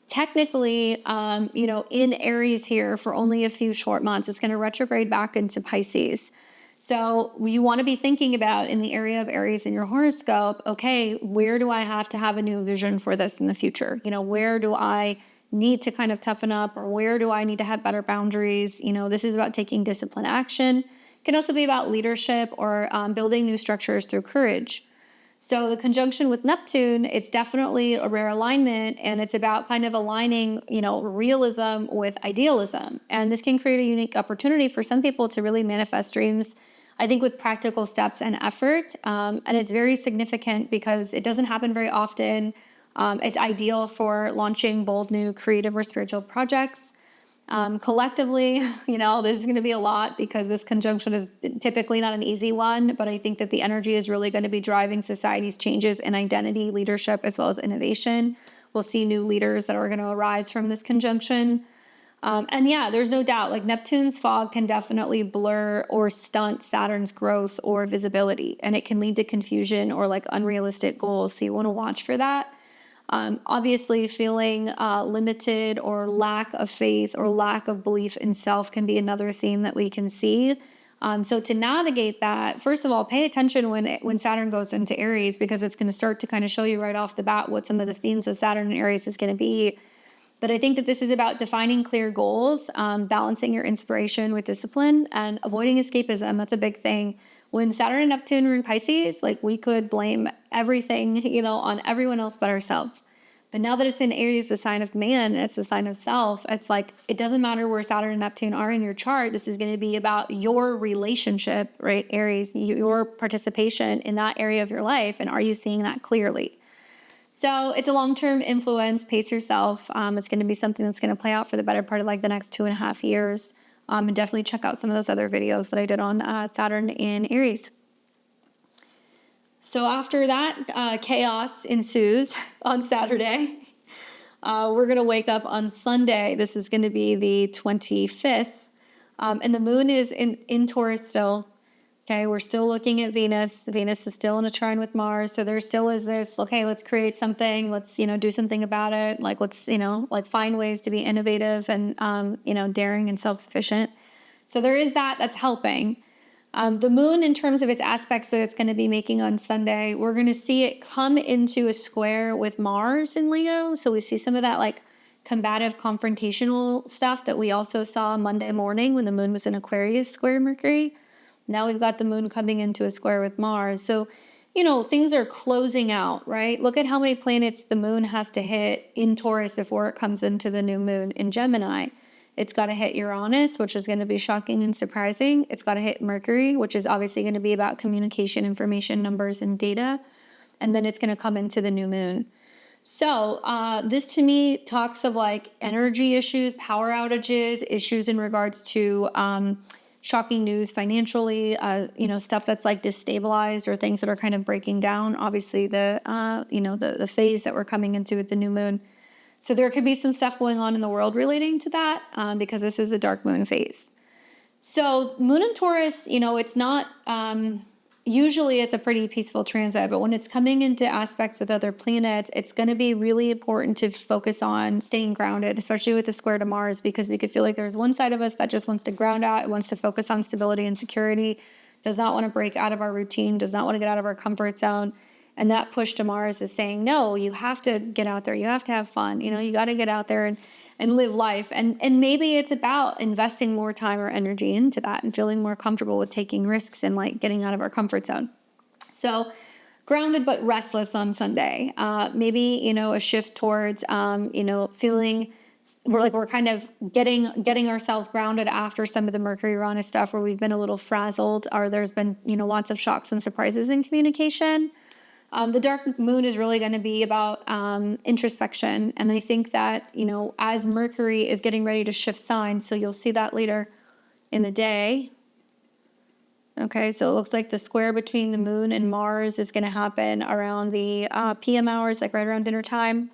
Speaker 1: technically, in Aries here for only a few short months. It's going to retrograde back into Pisces. So you want to be thinking about in the area of Aries in your horoscope, okay, where do I have to have a new vision for this in the future? Where do I need to kind of toughen up, or where do I need to have better boundaries? This is about taking discipline action. It can also be about leadership or building new structures through courage. So the conjunction with Neptune, it's definitely a rare alignment, and it's about kind of aligning, realism with idealism. And this can create a unique opportunity for some people to really manifest dreams, I think, with practical steps and effort. And it's very significant because it doesn't happen very often. It's ideal for launching bold, new, creative, or spiritual projects. Collectively, this is going to be a lot because this conjunction is typically not an easy one, but I think that the energy is really going to be driving society's changes in identity, leadership, as well as innovation. We'll see new leaders that are going to arise from this conjunction. There's no doubt, like Neptune's fog can definitely blur or stunt Saturn's growth or visibility, and it can lead to confusion or like unrealistic goals. So you want to watch for that. Obviously, feeling limited or lack of faith or lack of belief in self can be another theme that we can see. So to navigate that, first of all, pay attention when Saturn goes into Aries, because it's going to start to kind of show you right off the bat what some of the themes of Saturn and Aries is going to be. But I think that this is about defining clear goals, balancing your inspiration with discipline, and avoiding escapism. That's a big thing. When Saturn and Neptune are in Pisces, like we could blame everything, on everyone else but ourselves. But now that it's in Aries, the sign of man, it's the sign of self. It's like, it doesn't matter where Saturn and Neptune are in your chart. This is going to be about your relationship, right? Aries, your participation in that area of your life. And are you seeing that clearly? So it's a long-term influence. Pace yourself. It's going to be something that's going to play out for the better part of like the next 2.5 years. And definitely check out some of those other videos that I did on Saturn in Aries. So after that, chaos ensues on Saturday. We're going to wake up on Sunday. This is going to be the 25th. And the moon is in Taurus still. Okay, we're still looking at Venus. Venus is still in a trine with Mars. So there still is this, okay, let's create something. Let's, do something about it. Like, let's, like find ways to be innovative and, daring and self-sufficient. So there is that's helping. The moon, in terms of its aspects that it's going to be making on Sunday, we're going to see it come into a square with Mars in Leo. So we see some of that like combative, confrontational stuff that we also saw Monday morning when the moon was in Aquarius square Mercury. Now we've got the moon coming into a square with Mars. So, things are closing out, right? Look at how many planets the moon has to hit in Taurus before it comes into the new moon in Gemini. It's got to hit Uranus, which is going to be shocking and surprising. It's got to hit Mercury, which is obviously going to be about communication, information, numbers, and data. And then it's going to come into the new moon. So this to me talks of like energy issues, power outages, issues in regards to shocking news financially, stuff that's like destabilized or things that are kind of breaking down. Obviously the phase that we're coming into with the new moon. So there could be some stuff going on in the world relating to that because this is a dark moon phase. So moon in Taurus, it's not, usually it's a pretty peaceful transit, but when it's coming into aspects with other planets, it's going to be really important to focus on staying grounded, especially with the square to Mars, because we could feel like there's one side of us that just wants to ground out, it wants to focus on stability and security, does not want to break out of our routine, does not want to get out of our comfort zone. And that push to Mars is saying, no, you have to get out there. You have to have fun. You got to get out there and live life. And maybe it's about investing more time or energy into that and feeling more comfortable with taking risks and like getting out of our comfort zone. So grounded but restless on Sunday. Maybe, a shift towards, feeling we're kind of getting ourselves grounded after some of the Mercury Uranus stuff where we've been a little frazzled or there's been, lots of shocks and surprises in communication. The dark moon is really going to be about introspection. And I think that, as Mercury is getting ready to shift signs, so you'll see that later in the day. Okay, so it looks like the square between the moon and Mars is going to happen around the PM hours, like right around dinner time.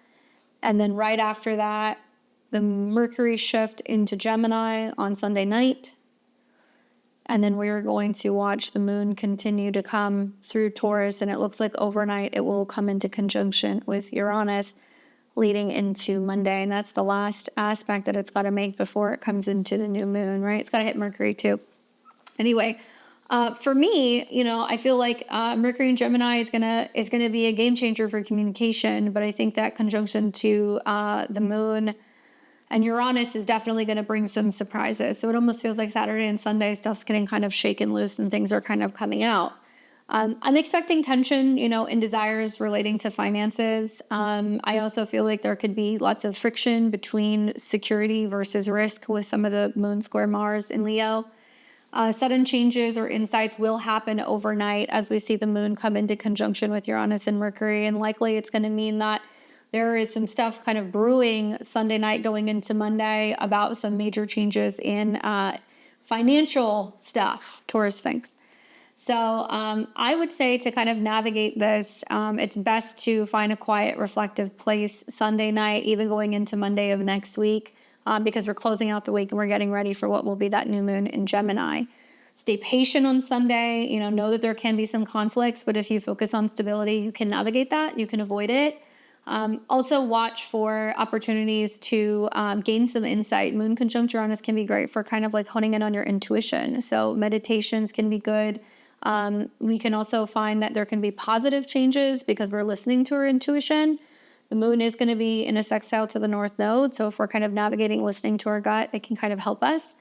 Speaker 1: And then right after that, the Mercury shift into Gemini on Sunday night. And then we're going to watch the moon continue to come through Taurus. And it looks like overnight it will come into conjunction with Uranus leading into Monday. And that's the last aspect that it's got to make before it comes into the new moon, right? It's got to hit Mercury too. Anyway, for me, I feel like Mercury in Gemini is gonna be a game changer for communication. But I think that conjunction to the moon and Uranus is definitely going to bring some surprises. So it almost feels like Saturday and Sunday stuff's getting kind of shaken loose and things are kind of coming out. I'm expecting tension, in desires relating to finances. I also feel like there could be lots of friction between security versus risk with some of the moon square Mars in Leo. Sudden changes or insights will happen overnight as we see the moon come into conjunction with Uranus and Mercury. And likely it's going to mean that there is some stuff kind of brewing Sunday night going into Monday about some major changes in financial stuff, Taurus thinks. So I would say to kind of navigate this, it's best to find a quiet, reflective place Sunday night, even going into Monday of next week, because we're closing out the week and we're getting ready for what will be that new moon in Gemini. Stay patient on Sunday, know that there can be some conflicts, but if you focus on stability, you can navigate that, you can avoid it. Also watch for opportunities to gain some insight. Moon conjunct Uranus can be great for kind of like honing in on your intuition. So meditations can be good. We can also find that there can be positive changes because we're listening to our intuition. The moon is going to be in a sextile to the North Node. So if we're kind of navigating, listening to our gut, it can kind of help us.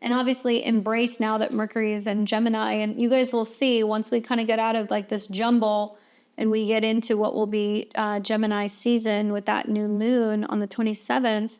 Speaker 1: And obviously embrace now that Mercury is in Gemini. And you guys will see once we kind of get out of like this jumble and we get into what will be Gemini season with that new moon on the 27th,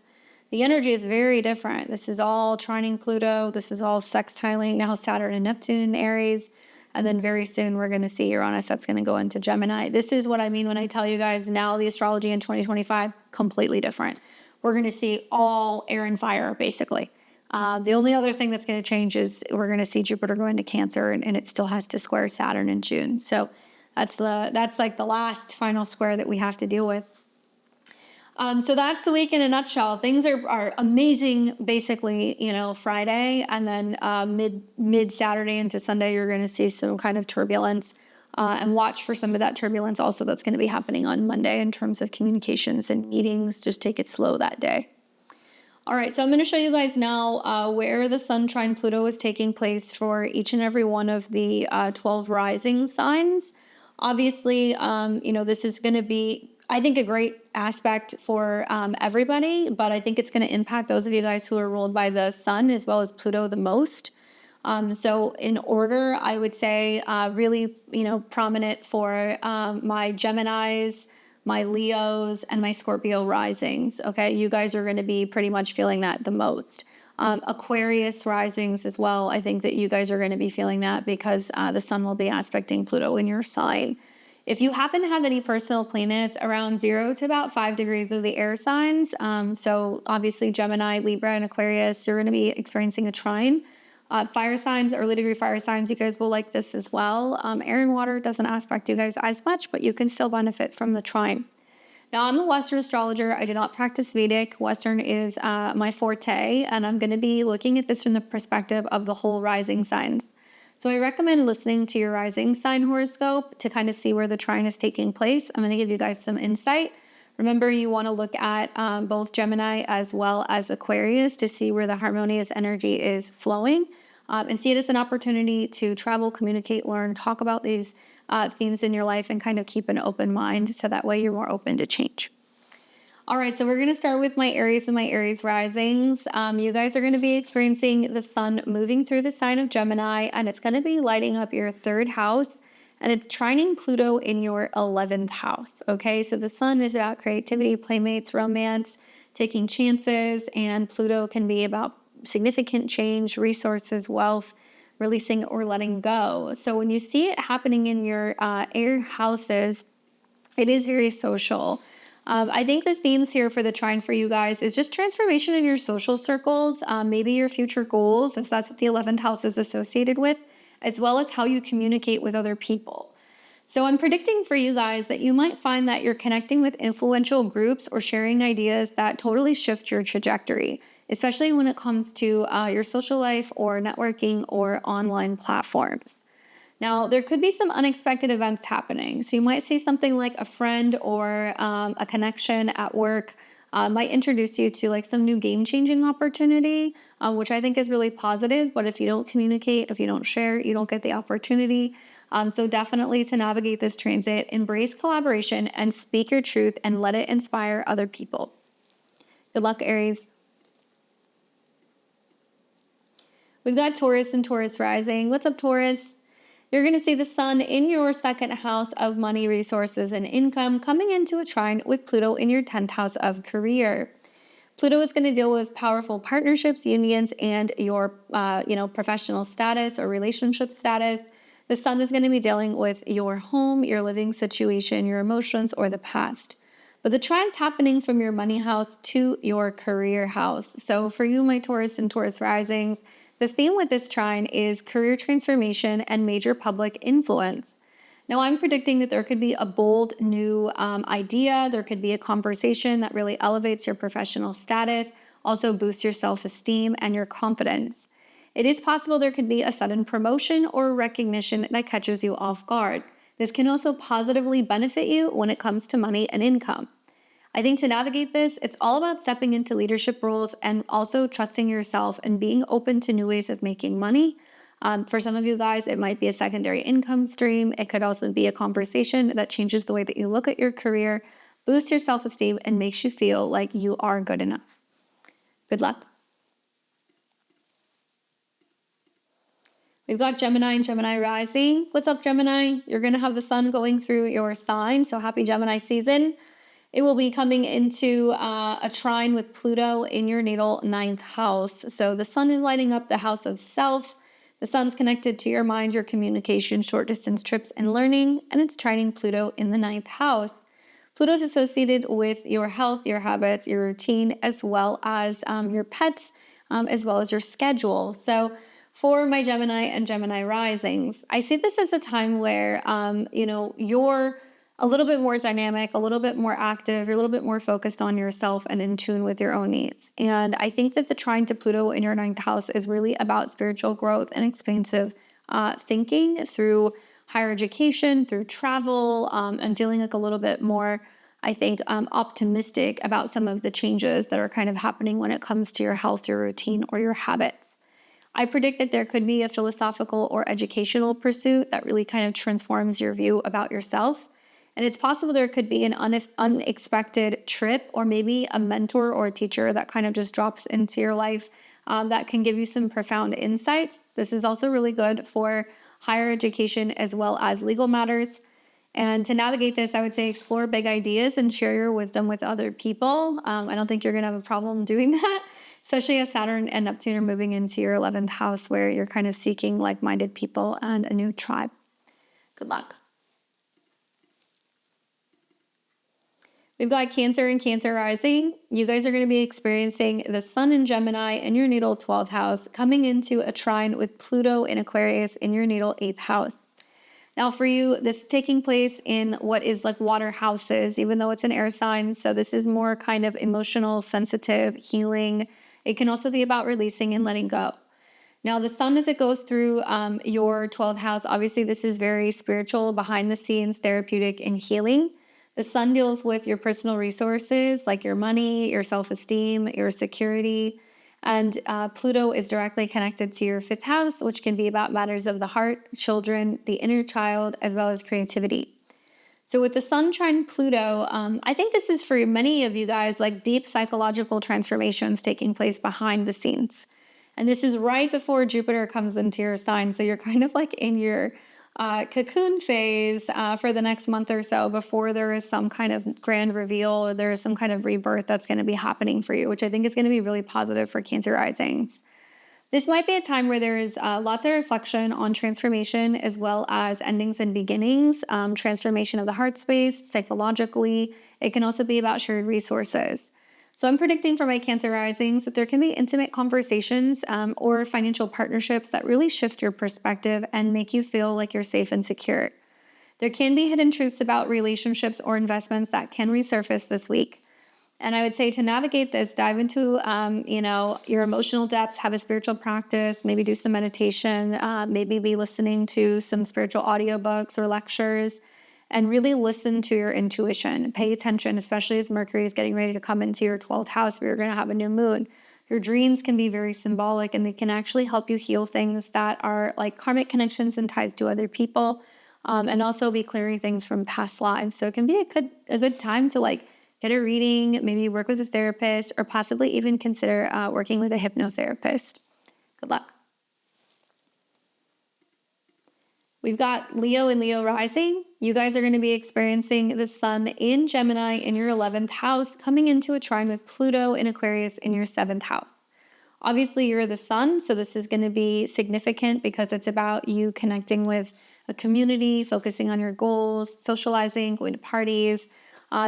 Speaker 1: the energy is very different. This is all trining Pluto. This is all sextiling now Saturn and Neptune in Aries. And then very soon we're going to see Uranus that's going to go into Gemini. This is what I mean when I tell you guys now the astrology in 2025, completely different. We're going to see all air and fire, basically. The only other thing that's going to change is we're going to see Jupiter go into Cancer, and it still has to square Saturn in June. So that's like the last final square that we have to deal with. So that's the week in a nutshell. Things are amazing, basically, Friday, and then mid Saturday into Sunday, you're going to see some kind of turbulence, and watch for some of that turbulence also that's going to be happening on Monday in terms of communications and meetings. Just take it slow that day. All right, so I'm going to show you guys now where the Sun trine Pluto is taking place for each and every one of the 12 rising signs. Obviously, this is going to be, I think, a great aspect for everybody, but I think it's going to impact those of you guys who are ruled by the Sun as well as Pluto the most. So in order, I would say really, prominent for my Geminis, my Leos, and my Scorpio risings. Okay, you guys are going to be pretty much feeling that the most. Aquarius risings as well. I think that you guys are going to be feeling that because the Sun will be aspecting Pluto in your sign. If you happen to have any personal planets around 0 to about 5 degrees of the air signs, so obviously Gemini, Libra, and Aquarius, you're going to be experiencing a trine. Fire signs, early degree fire signs, you guys will like this as well. Air and water doesn't aspect you guys as much, but you can still benefit from the trine. Now, I'm a Western astrologer. I do not practice Vedic. Western is my forte, and I'm going to be looking at this from the perspective of the whole rising signs. So I recommend listening to your rising sign horoscope to kind of see where the trine is taking place. I'm going to give you guys some insight. Remember, you want to look at both Gemini as well as Aquarius to see where the harmonious energy is flowing, and see it as an opportunity to travel, communicate, learn, talk about these themes in your life, and kind of keep an open mind so that way you're more open to change. All right, so we're going to start with my Aries and my Aries risings. You guys are going to be experiencing the Sun moving through the sign of Gemini, and it's going to be lighting up your 3rd house. And it's trining Pluto in your 11th house, okay? So the Sun is about creativity, playmates, romance, taking chances, and Pluto can be about significant change, resources, wealth, releasing or letting go. So when you see it happening in your air houses, it is very social. I think the themes here for the trine for you guys is just transformation in your social circles, maybe your future goals, if that's what the 11th house is associated with, as well as how you communicate with other people. So I'm predicting for you guys that you might find that you're connecting with influential groups or sharing ideas that totally shift your trajectory, especially when it comes to your social life or networking or online platforms. Now, there could be some unexpected events happening. So you might see something like a friend or a connection at work might introduce you to like some new game-changing opportunity, which I think is really positive. But if you don't communicate, if you don't share, you don't get the opportunity. So definitely to navigate this transit, embrace collaboration and speak your truth and let it inspire other people. Good luck, Aries. We've got Taurus and Taurus rising. What's up, Taurus? You're going to see the Sun in your 2nd house of money, resources, and income coming into a trine with Pluto in your 10th house of career. Pluto is going to deal with powerful partnerships, unions, and your professional status or relationship status. The Sun is going to be dealing with your home, your living situation, your emotions, or the past. But the trine's happening from your money house to your career house. So for you, my Taurus and Taurus risings, the theme with this trine is career transformation and major public influence. Now, I'm predicting that there could be a bold new idea. There could be a conversation that really elevates your professional status, also boosts your self-esteem and your confidence. It is possible there could be a sudden promotion or recognition that catches you off guard. This can also positively benefit you when it comes to money and income. I think to navigate this, it's all about stepping into leadership roles and also trusting yourself and being open to new ways of making money. For some of you guys, it might be a secondary income stream. It could also be a conversation that changes the way that you look at your career, boosts your self-esteem, and makes you feel like you are good enough. Good luck. We've got Gemini and Gemini rising. What's up, Gemini? You're going to have the Sun going through your sign, so happy Gemini season. It will be coming into a trine with Pluto in your natal 9th house. So the Sun is lighting up the house of self, The sun's connected to your mind, your communication, short distance trips, and learning, and it's trining Pluto in the ninth house. Pluto is associated with your health, your habits, your routine, as well as your pets, as well as your schedule. So for my Gemini and Gemini risings, I see this as a time where, you're a little bit more dynamic, a little bit more active, you're a little bit more focused on yourself and in tune with your own needs. And I think that the trine to Pluto in your ninth house is really about spiritual growth and expansive thinking through higher education, through travel, and feeling like a little bit more, I think, optimistic about some of the changes that are kind of happening when it comes to your health, your routine, or your habits. I predict that there could be a philosophical or educational pursuit that really kind of transforms your view about yourself. And it's possible there could be an unexpected trip, or maybe a mentor or a teacher that kind of just drops into your life that can give you some profound insights. This is also really good for higher education as well as legal matters. And to navigate this, I would say explore big ideas and share your wisdom with other people. I don't think you're going to have a problem doing that, especially as Saturn and Neptune are moving into your 11th house, where you're kind of seeking like-minded people and a new tribe. Good luck. We've got Cancer and Cancer rising. You guys are going to be experiencing the sun in Gemini in your natal 12th house coming into a trine with Pluto in Aquarius in your natal 8th house. Now for you, this is taking place in what is like water houses, even though it's an air sign. So this is more kind of emotional, sensitive, healing. It can also be about releasing and letting go. Now the sun, as it goes through your 12th house, obviously this is very spiritual, behind the scenes, therapeutic, and healing. The sun deals with your personal resources, like your money, your self-esteem, your security. And Pluto is directly connected to your 5th house, which can be about matters of the heart, children, the inner child, as well as creativity. So with the sun trine Pluto, I think this is for many of you guys like deep psychological transformations taking place behind the scenes. And this is right before Jupiter comes into your sign. So you're kind of like in your cocoon phase for the next month or so before there is some kind of grand reveal, or there is some kind of rebirth that's going to be happening for you, which I think is going to be really positive for Cancer risings. This might be a time where there is lots of reflection on transformation as well as endings and beginnings, transformation of the heart space, psychologically. It can also be about shared resources. So I'm predicting for my Cancer risings that there can be intimate conversations or financial partnerships that really shift your perspective and make you feel like you're safe and secure. There can be hidden truths about relationships or investments that can resurface this week. And I would say to navigate this, dive into, your emotional depths, have a spiritual practice, maybe do some meditation, maybe be listening to some spiritual audiobooks or lectures, and really listen to your intuition. Pay attention, especially as Mercury is getting ready to come into your 12th house, where you're going to have a new moon. Your dreams can be very symbolic, and they can actually help you heal things that are like karmic connections and ties to other people, and also be clearing things from past lives. So it can be a good time to like get a reading, maybe work with a therapist, or possibly even consider working with a hypnotherapist. Good luck. We've got Leo and Leo rising. You guys are going to be experiencing the sun in Gemini in your 11th house, coming into a trine with Pluto in Aquarius in your 7th house. Obviously, you're the sun, so this is going to be significant because it's about you connecting with a community, focusing on your goals, socializing, going to parties,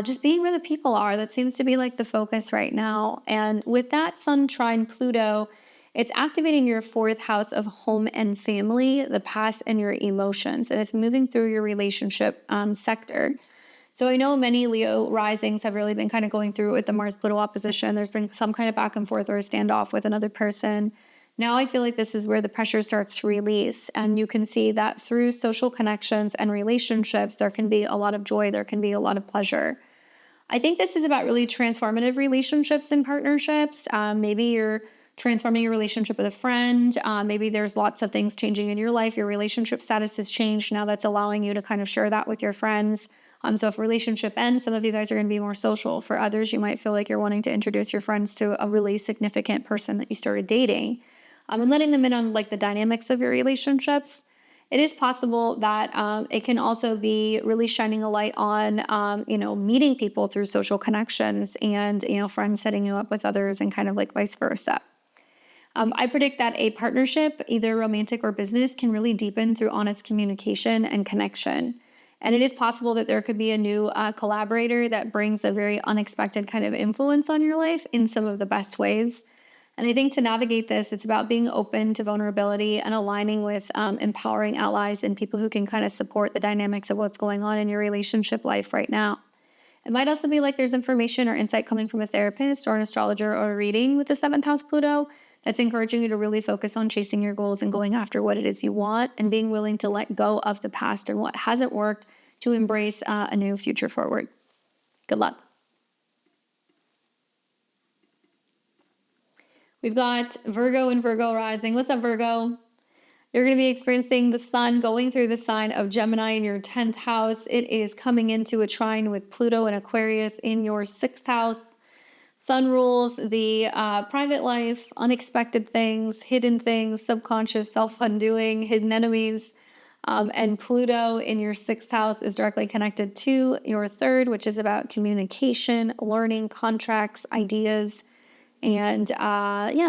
Speaker 1: just being where the people are. That seems to be like the focus right now. And with that sun trine Pluto, it's activating your 4th house of home and family, the past, and your emotions. And it's moving through your relationship sector. So I know many Leo risings have really been kind of going through with the Mars-Pluto opposition. There's been some kind of back and forth or a standoff with another person. Now I feel like this is where the pressure starts to release. And you can see that through social connections and relationships, there can be a lot of joy. There can be a lot of pleasure. I think this is about really transformative relationships and partnerships. Maybe you're transforming your relationship with a friend. Maybe there's lots of things changing in your life. Your relationship status has changed. Now that's allowing you to kind of share that with your friends. So if a relationship ends, some of you guys are going to be more social. For others, you might feel like you're wanting to introduce your friends to a really significant person that you started dating, and letting them in on like the dynamics of your relationships. It is possible that it can also be really shining a light on, meeting people through social connections and, friends setting you up with others and kind of like vice versa. I predict that a partnership, either romantic or business, can really deepen through honest communication and connection. And it is possible that there could be a new collaborator that brings a very unexpected kind of influence on your life in some of the best ways. And I think to navigate this, it's about being open to vulnerability and aligning with empowering allies and people who can kind of support the dynamics of what's going on in your relationship life right now. It might also be like there's information or insight coming from a therapist or an astrologer or a reading with the seventh house Pluto that's encouraging you to really focus on chasing your goals and going after what it is you want and being willing to let go of the past and what hasn't worked to embrace a new future forward. Good luck. We've got Virgo and Virgo rising. What's up, Virgo? You're going to be experiencing the sun going through the sign of Gemini in your 10th house. It is coming into a trine with Pluto and Aquarius in your 6th house. Sun rules the private life, unexpected things, hidden things, subconscious, self-undoing, hidden enemies. And Pluto in your 6th house is directly connected to your 3rd, which is about communication, learning, contracts, ideas, and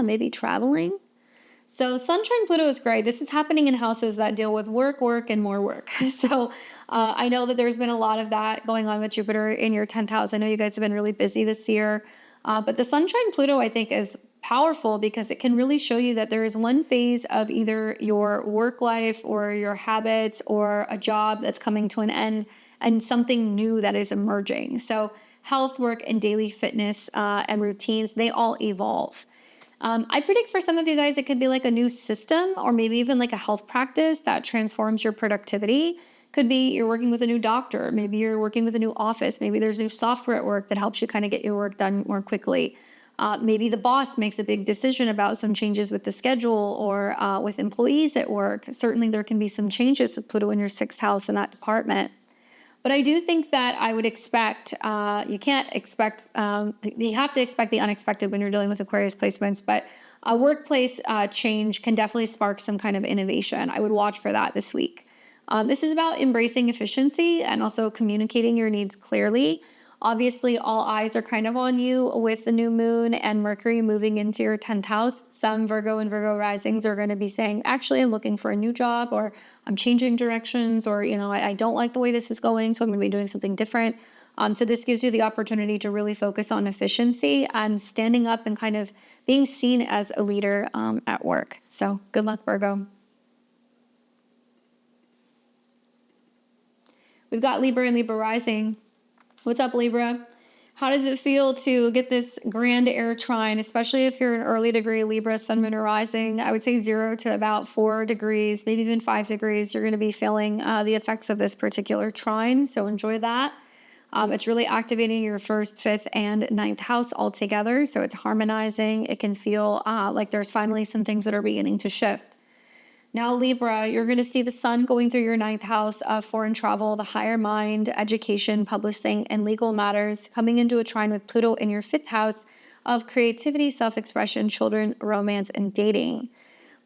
Speaker 1: maybe traveling. So Sunshine Pluto is great. This is happening in houses that deal with work, and more work. So I know that there's been a lot of that going on with Jupiter in your 10th house. I know you guys have been really busy this year. But the Sunshine Pluto, I think, is powerful because it can really show you that there is one phase of either your work life or your habits or a job that's coming to an end and something new that is emerging. So health, work, and daily fitness and routines, they all evolve. I predict for some of you guys, it could be like a new system or maybe even like a health practice that transforms your productivity. Could be you're working with a new doctor. Maybe you're working with a new office. Maybe there's new software at work that helps you kind of get your work done more quickly. Maybe the boss makes a big decision about some changes with the schedule or with employees at work. Certainly there can be some changes with Pluto in your 6th house in that department. But I do think that I would expect, you have to expect the unexpected when you're dealing with Aquarius placements, but a workplace change can definitely spark some kind of innovation. I would watch for that this week. This is about embracing efficiency and also communicating your needs clearly. Obviously, all eyes are kind of on you with the new moon and Mercury moving into your 10th house. Some Virgo and Virgo risings are going to be saying, actually, I'm looking for a new job, or I'm changing directions, or, I don't like the way this is going, so I'm going to be doing something different. So this gives you the opportunity to really focus on efficiency and standing up and kind of being seen as a leader at work. So good luck, Virgo. We've got Libra and Libra rising. What's up, Libra? How does it feel to get this grand air trine, especially if you're an early degree Libra, Sun, Moon, or Rising? I would say 0 to about 4 degrees, maybe even 5 degrees. You're going to be feeling the effects of this particular trine, so enjoy that. It's really activating your 1st, 5th, and 9th house all together, so it's harmonizing. It can feel like there's finally some things that are beginning to shift. Now, Libra, you're going to see the sun going through your 9th house of foreign travel, the higher mind, education, publishing, and legal matters, coming into a trine with Pluto in your 5th house of creativity, self-expression, children, romance, and dating.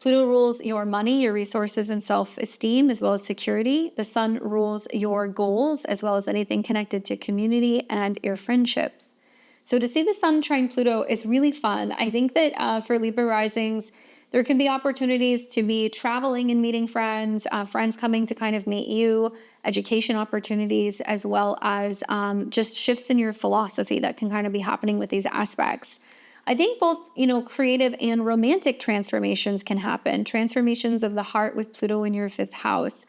Speaker 1: Pluto rules your money, your resources, and self-esteem, as well as security. The sun rules your goals, as well as anything connected to community and your friendships. So to see the sun trine Pluto is really fun. I think that for Libra risings, there can be opportunities to be traveling and meeting friends, friends coming to kind of meet you, education opportunities, as well as just shifts in your philosophy that can kind of be happening with these aspects. I think both, creative and romantic transformations can happen. Transformations of the heart with Pluto in your 5th house.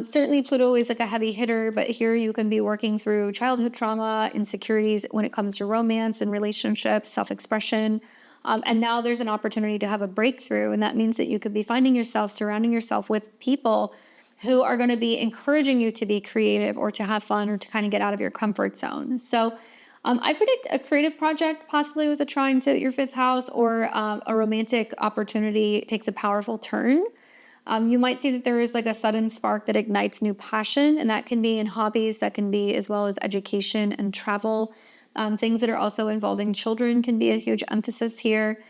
Speaker 1: Certainly Pluto is like a heavy hitter, but here you can be working through childhood trauma, insecurities when it comes to romance and relationships, self-expression. And now there's an opportunity to have a breakthrough. And that means that you could be finding yourself, surrounding yourself with people who are going to be encouraging you to be creative or to have fun or to kind of get out of your comfort zone. So I predict a creative project, possibly with a trine to your 5th house, or a romantic opportunity takes a powerful turn. You might see that there is like a sudden spark that ignites new passion, and that can be in hobbies, that can be as well as education and travel. Things that are also involving children can be a huge emphasis here.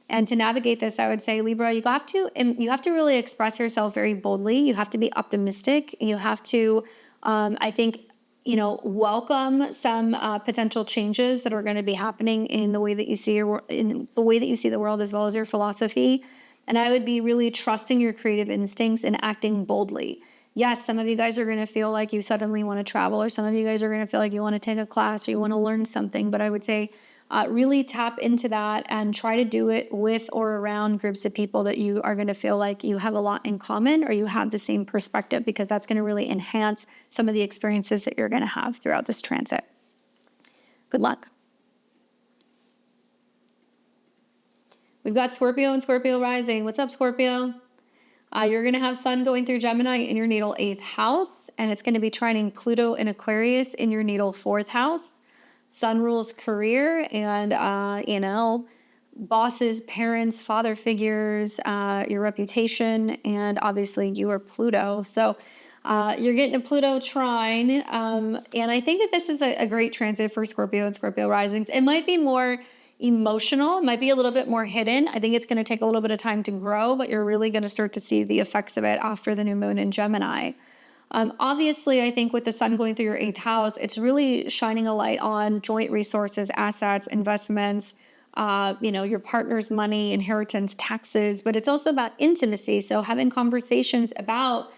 Speaker 1: And to navigate this, I would say, Libra, you have to really express yourself very boldly. You have to be optimistic. You have to, I think, welcome some potential changes that are going to be happening in the way that you see in the way that you see the world, as well as your philosophy. And I would be really trusting your creative instincts and acting boldly. Yes, some of you guys are going to feel like you suddenly want to travel, or some of you guys are going to feel like you want to take a class or you want to learn something. But I would say really tap into that and try to do it with or around groups of people that you are going to feel like you have a lot in common or you have the same perspective, because that's going to really enhance some of the experiences that you're going to have throughout this transit. Good luck. We've got Scorpio and Scorpio rising. What's up, Scorpio? You're going to have Sun going through Gemini in your natal 8th house, and it's going to be trining Pluto and Aquarius in your natal 4th house. Sun rules career and, bosses, parents, father figures, your reputation, and obviously you are Pluto. So you're getting a Pluto trine. And I think that this is a great transit for Scorpio and Scorpio risings. It might be more emotional, it might be a little bit more hidden. I think it's going to take a little bit of time to grow, but you're really going to start to see the effects of it after the new moon in Gemini. Obviously, I think with the Sun going through your 8th house, it's really shining a light on joint resources, assets, investments, your partner's money, inheritance, taxes, but it's also about intimacy. So having conversations about,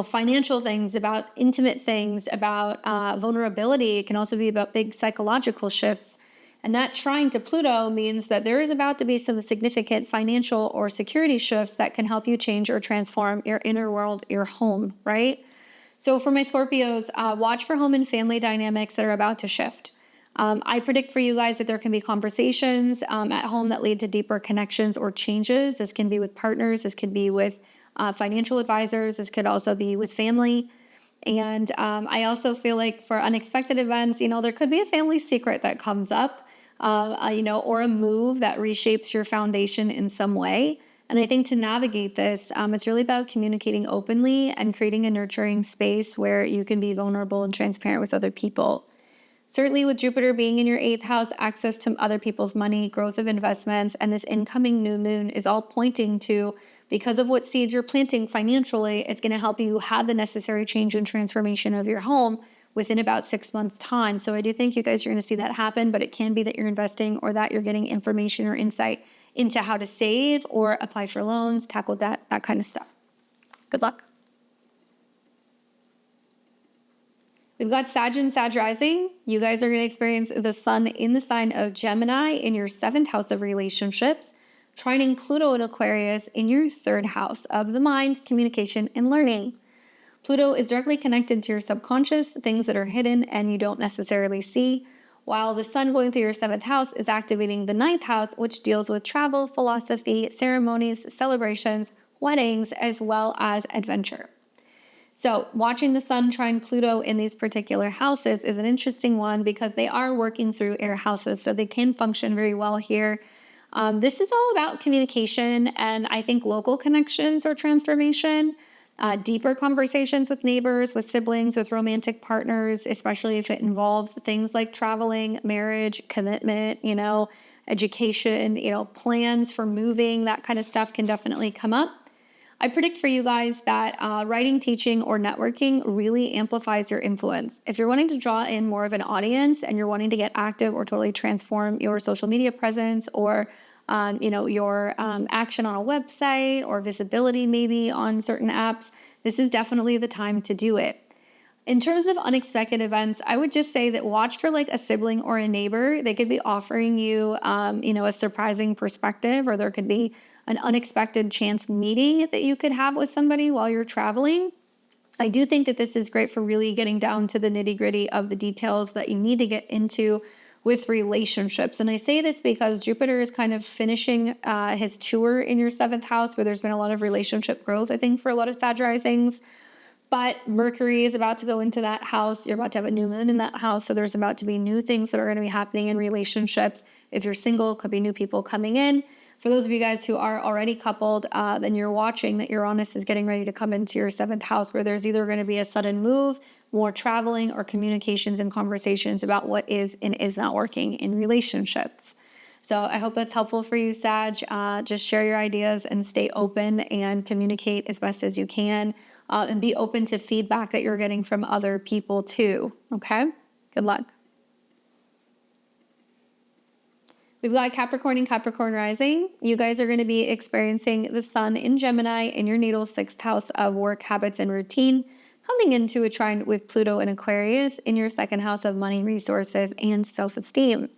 Speaker 1: financial things, about intimate things, about vulnerability. It can also be about big psychological shifts. And that trine to Pluto means that there is about to be some significant financial or security shifts that can help you change or transform your inner world, your home, right? So for my Scorpios, watch for home and family dynamics that are about to shift. I predict for you guys that there can be conversations at home that lead to deeper connections or changes. This can be with partners. This could be with financial advisors. This could also be with family. And I also feel like for unexpected events, there could be a family secret that comes up, or a move that reshapes your foundation in some way. And I think to navigate this, it's really about communicating openly and creating a nurturing space where you can be vulnerable and transparent with other people. Certainly with Jupiter being in your 8th house, access to other people's money, growth of investments, and this incoming new moon is all pointing to, because of what seeds you're planting financially, it's going to help you have the necessary change and transformation of your home within about 6 months' time. So I do think you guys are going to see that happen, but it can be that you're investing or that you're getting information or insight into how to save or apply for loans, tackle that kind of stuff. Good luck. We've got Sag and Sag rising. You guys are going to experience the Sun in the sign of Gemini in your 7th house of relationships, trining Pluto and Aquarius in your 3rd house of the mind, communication, and learning. Pluto is directly connected to your subconscious, things that are hidden and you don't necessarily see, while the Sun going through your 7th house is activating the 9th house, which deals with travel, philosophy, ceremonies, celebrations, weddings, as well as adventure. So watching the Sun trine Pluto in these particular houses is an interesting one because they are working through air houses, so they can function very well here. This is all about communication and I think local connections or transformation, deeper conversations with neighbors, with siblings, with romantic partners, especially if it involves things like traveling, marriage, commitment, education, plans for moving, that kind of stuff can definitely come up. I predict for you guys that writing, teaching, or networking really amplifies your influence. If you're wanting to draw in more of an audience and you're wanting to get active or totally transform your social media presence or your action on a website or visibility maybe on certain apps, this is definitely the time to do it. In terms of unexpected events, I would just say that watch for like a sibling or a neighbor. They could be offering you, a surprising perspective, or there could be an unexpected chance meeting that you could have with somebody while you're traveling. I do think that this is great for really getting down to the nitty-gritty of the details that you need to get into with relationships. And I say this because Jupiter is kind of finishing his tour in your 7th house, where there's been a lot of relationship growth, I think, for a lot of Sag risings. But Mercury is about to go into that house. You're about to have a new moon in that house. So there's about to be new things that are going to be happening in relationships. If you're single, could be new people coming in. For those of you guys who are already coupled, then you're watching that Uranus is getting ready to come into your 7th house, where there's either going to be a sudden move, more traveling, or communications and conversations about what is and is not working in relationships. So I hope that's helpful for you, Sag. Just share your ideas and stay open and communicate as best as you can. and be open to feedback that you're getting from other people too. Okay? Good luck. We've got Capricorn and Capricorn rising. You guys are going to be experiencing the sun in Gemini in your natal 6th house of work, habits, and routine, coming into a trine with Pluto and Aquarius in your 2nd house of money, resources, and self-esteem.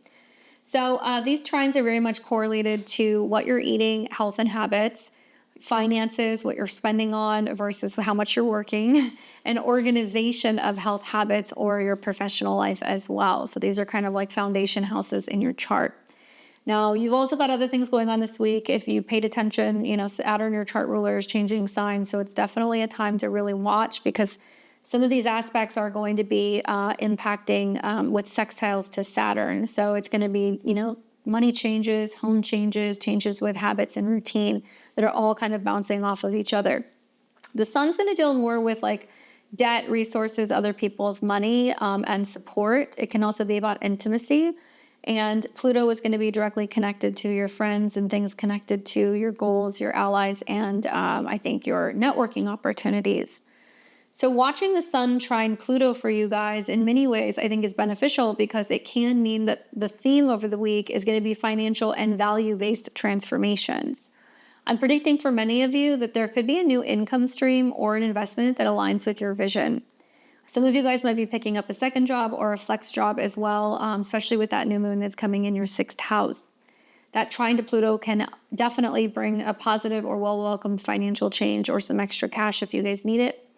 Speaker 1: So these trines are very much correlated to what you're eating, health and habits, finances, what you're spending on versus how much you're working, and organization of health habits or your professional life as well. So these are kind of like foundation houses in your chart. Now, you've also got other things going on this week. If you paid attention, Saturn, your chart ruler, is changing signs. So it's definitely a time to really watch, because some of these aspects are going to be impacting with sextiles to Saturn. So it's going to be, money changes, home changes, changes with habits and routine that are all kind of bouncing off of each other. The sun's going to deal more with like debt, resources, other people's money, and support. It can also be about intimacy. And Pluto is going to be directly connected to your friends and things connected to your goals, your allies, and I think your networking opportunities. So watching the sun trine Pluto for you guys in many ways, I think, is beneficial, because it can mean that the theme over the week is going to be financial and value-based transformations. I'm predicting for many of you that there could be a new income stream or an investment that aligns with your vision. Some of you guys might be picking up a second job or a flex job as well, especially with that new moon that's coming in your 6th house. That trine to Pluto can definitely bring a positive or well-welcomed financial change or some extra cash if you guys need it.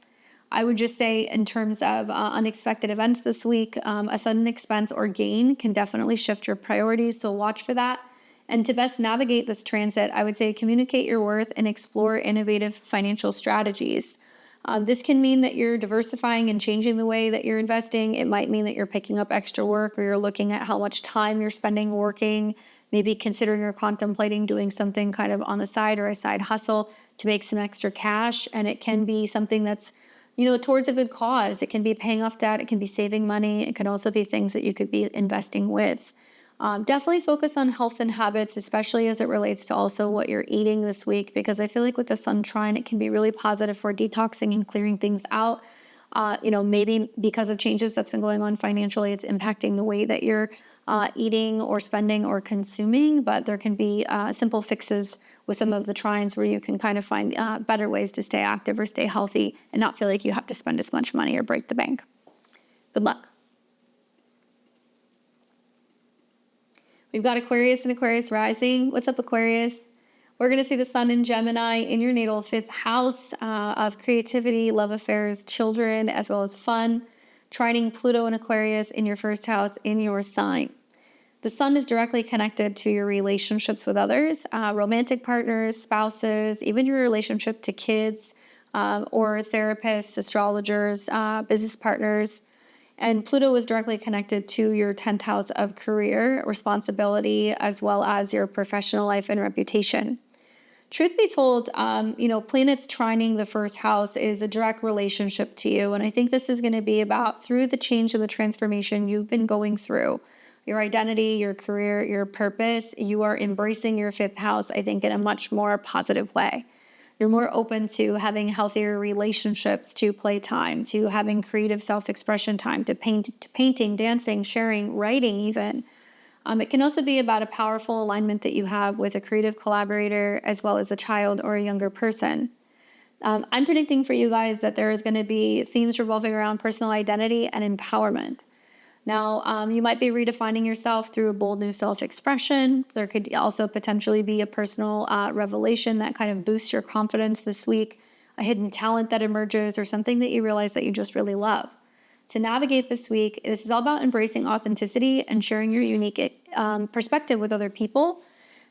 Speaker 1: I would just say, in terms of unexpected events this week, a sudden expense or gain can definitely shift your priorities, so watch for that. And to best navigate this transit, I would say communicate your worth and explore innovative financial strategies. This can mean that you're diversifying and changing the way that you're investing. It might mean that you're picking up extra work, or you're looking at how much time you're spending working, maybe considering or contemplating doing something kind of on the side or a side hustle to make some extra cash. And it can be something that's, towards a good cause. It can be paying off debt. It can be saving money. It can also be things that you could be investing with. Definitely focus on health and habits, especially as it relates to also what you're eating this week, because I feel like with the sun trine, it can be really positive for detoxing and clearing things out. Maybe because of changes that's been going on financially, it's impacting the way that you're eating or spending or consuming, but there can be simple fixes with some of the trines where you can kind of find better ways to stay active or stay healthy and not feel like you have to spend as much money or break the bank. Good luck. We've got Aquarius and Aquarius rising. What's up, Aquarius? We're going to see the sun in Gemini in your natal 5th house of creativity, love affairs, children, as well as fun. Trining Pluto and Aquarius in your 1st house in your sign. The sun is directly connected to your relationships with others, romantic partners, spouses, even your relationship to kids or therapists, astrologers, business partners. And Pluto is directly connected to your 10th house of career, responsibility, as well as your professional life and reputation. Truth be told, planets trining the 1st house is a direct relationship to you. And I think this is going to be about, through the change and the transformation you've been going through, your identity, your career, your purpose, you are embracing your 5th house, I think, in a much more positive way. You're more open to having healthier relationships, to playtime, to having creative self-expression time, to painting, dancing, sharing, writing even. It can also be about a powerful alignment that you have with a creative collaborator as well as a child or a younger person. I'm predicting for you guys that there is going to be themes revolving around personal identity and empowerment. Now, you might be redefining yourself through a bold new self-expression. There could also potentially be a personal revelation that kind of boosts your confidence this week, a hidden talent that emerges, or something that you realize that you just really love. To navigate this week, this is all about embracing authenticity and sharing your unique perspective with other people.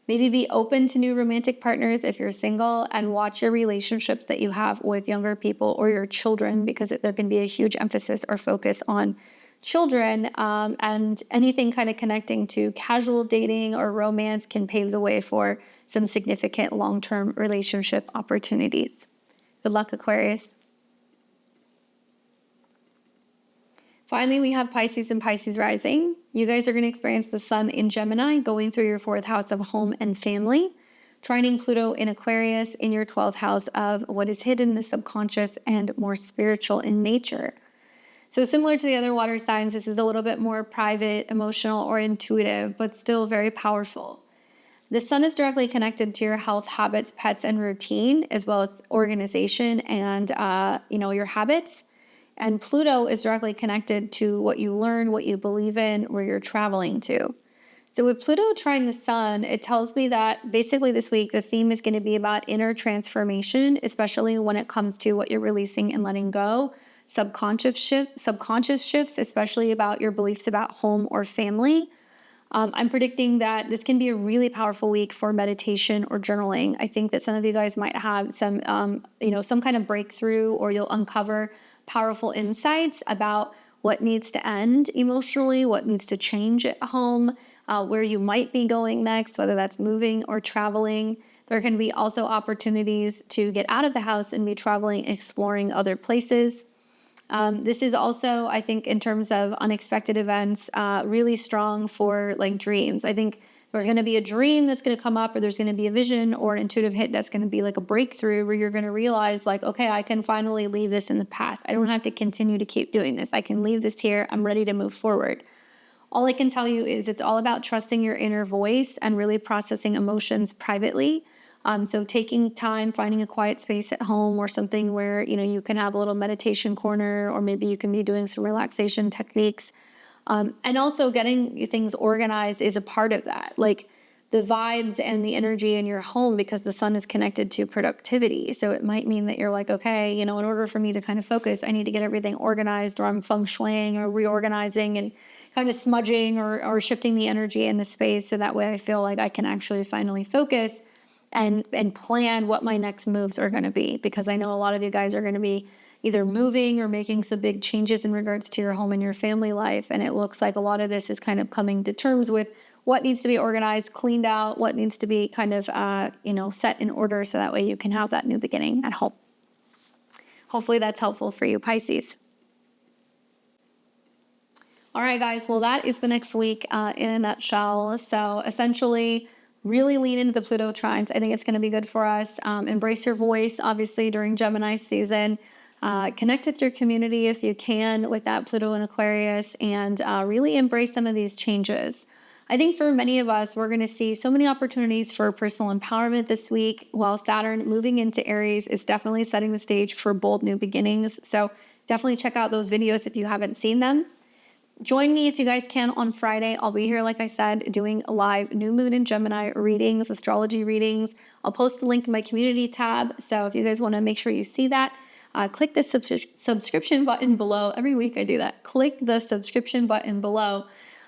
Speaker 1: Maybe be open to new romantic partners if you're single, and watch your relationships that you have with younger people or your children, because there can be a huge emphasis or focus on children, and anything kind of connecting to casual dating or romance can pave the way for some significant long-term relationship opportunities. Good luck, Aquarius. Finally, we have Pisces and Pisces rising. You guys are going to experience the sun in Gemini going through your 4th house of home and family. trining Pluto in Aquarius in your 12th house of what is hidden, the subconscious, and more spiritual in nature. So similar to the other water signs, this is a little bit more private, emotional, or intuitive, but still very powerful. The sun is directly connected to your health, habits, pets, and routine, as well as organization and, your habits. And Pluto is directly connected to what you learn, what you believe in, where you're traveling to. So with Pluto trine the sun, it tells me that basically this week, the theme is going to be about inner transformation, especially when it comes to what you're releasing and letting go. Subconscious shifts, especially about your beliefs about home or family. I'm predicting that this can be a really powerful week for meditation or journaling. I think that some of you guys might have some kind of breakthrough, or you'll uncover powerful insights about what needs to end emotionally, what needs to change at home, where you might be going next, whether that's moving or traveling. There can be also opportunities to get out of the house and be traveling, exploring other places. This is also, I think, in terms of unexpected events, really strong for like dreams. I think there's going to be a dream that's going to come up, or there's going to be a vision or an intuitive hit that's going to be like a breakthrough where you're going to realize like, okay, I can finally leave this in the past. I don't have to continue to keep doing this. I can leave this here. I'm ready to move forward. All I can tell you is it's all about trusting your inner voice and really processing emotions privately. So taking time, finding a quiet space at home or something where, you can have a little meditation corner, or maybe you can be doing some relaxation techniques. And also getting things organized is a part of that. Like the vibes and the energy in your home, because the sun is connected to productivity. So it might mean that you're like, okay, in order for me to kind of focus, I need to get everything organized, or I'm feng shuiing or reorganizing and kind of smudging or shifting the energy in the space. So that way I feel like I can actually finally focus and plan what my next moves are going to be, because I know a lot of you guys are going to be either moving or making some big changes in regards to your home and your family life. And it looks like a lot of this is kind of coming to terms with what needs to be organized, cleaned out, what needs to be kind of, set in order, so that way you can have that new beginning at home. Hopefully that's helpful for you, Pisces. All right, guys. Well, that is the next week in a nutshell. So essentially, really lean into the Pluto trines. I think it's going to be good for us. Embrace your voice, obviously, during Gemini season. Connect with your community if you can with that Pluto and Aquarius, and really embrace some of these changes. I think for many of us, we're going to see so many opportunities for personal empowerment this week, while Saturn moving into Aries is definitely setting the stage for bold new beginnings. So definitely check out those videos if you haven't seen them. Join me if you guys can on Friday. I'll be here, like I said, doing live new moon and Gemini readings, astrology readings. I'll post the link in my community tab. So if you guys want to make sure you see that, click the subscription button below. Every week I do that. Click the subscription button below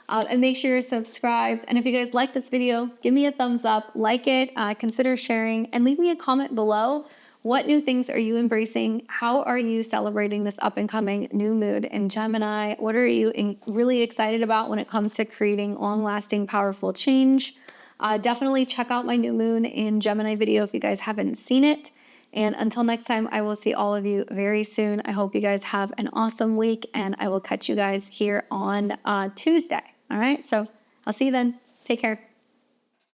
Speaker 1: and make sure you're subscribed. And if you guys like this video, give me a thumbs up, like it, consider sharing, and leave me a comment below. What new things are you embracing? How are you celebrating this up and coming new moon in Gemini? What are you really excited about when it comes to creating long-lasting, powerful change? Definitely check out my new moon in Gemini video if you guys haven't seen it. And until next time, I will see all of you very soon. I hope you guys have an awesome week, and I will catch you guys here on Tuesday. All right, so I'll see you then. Take care.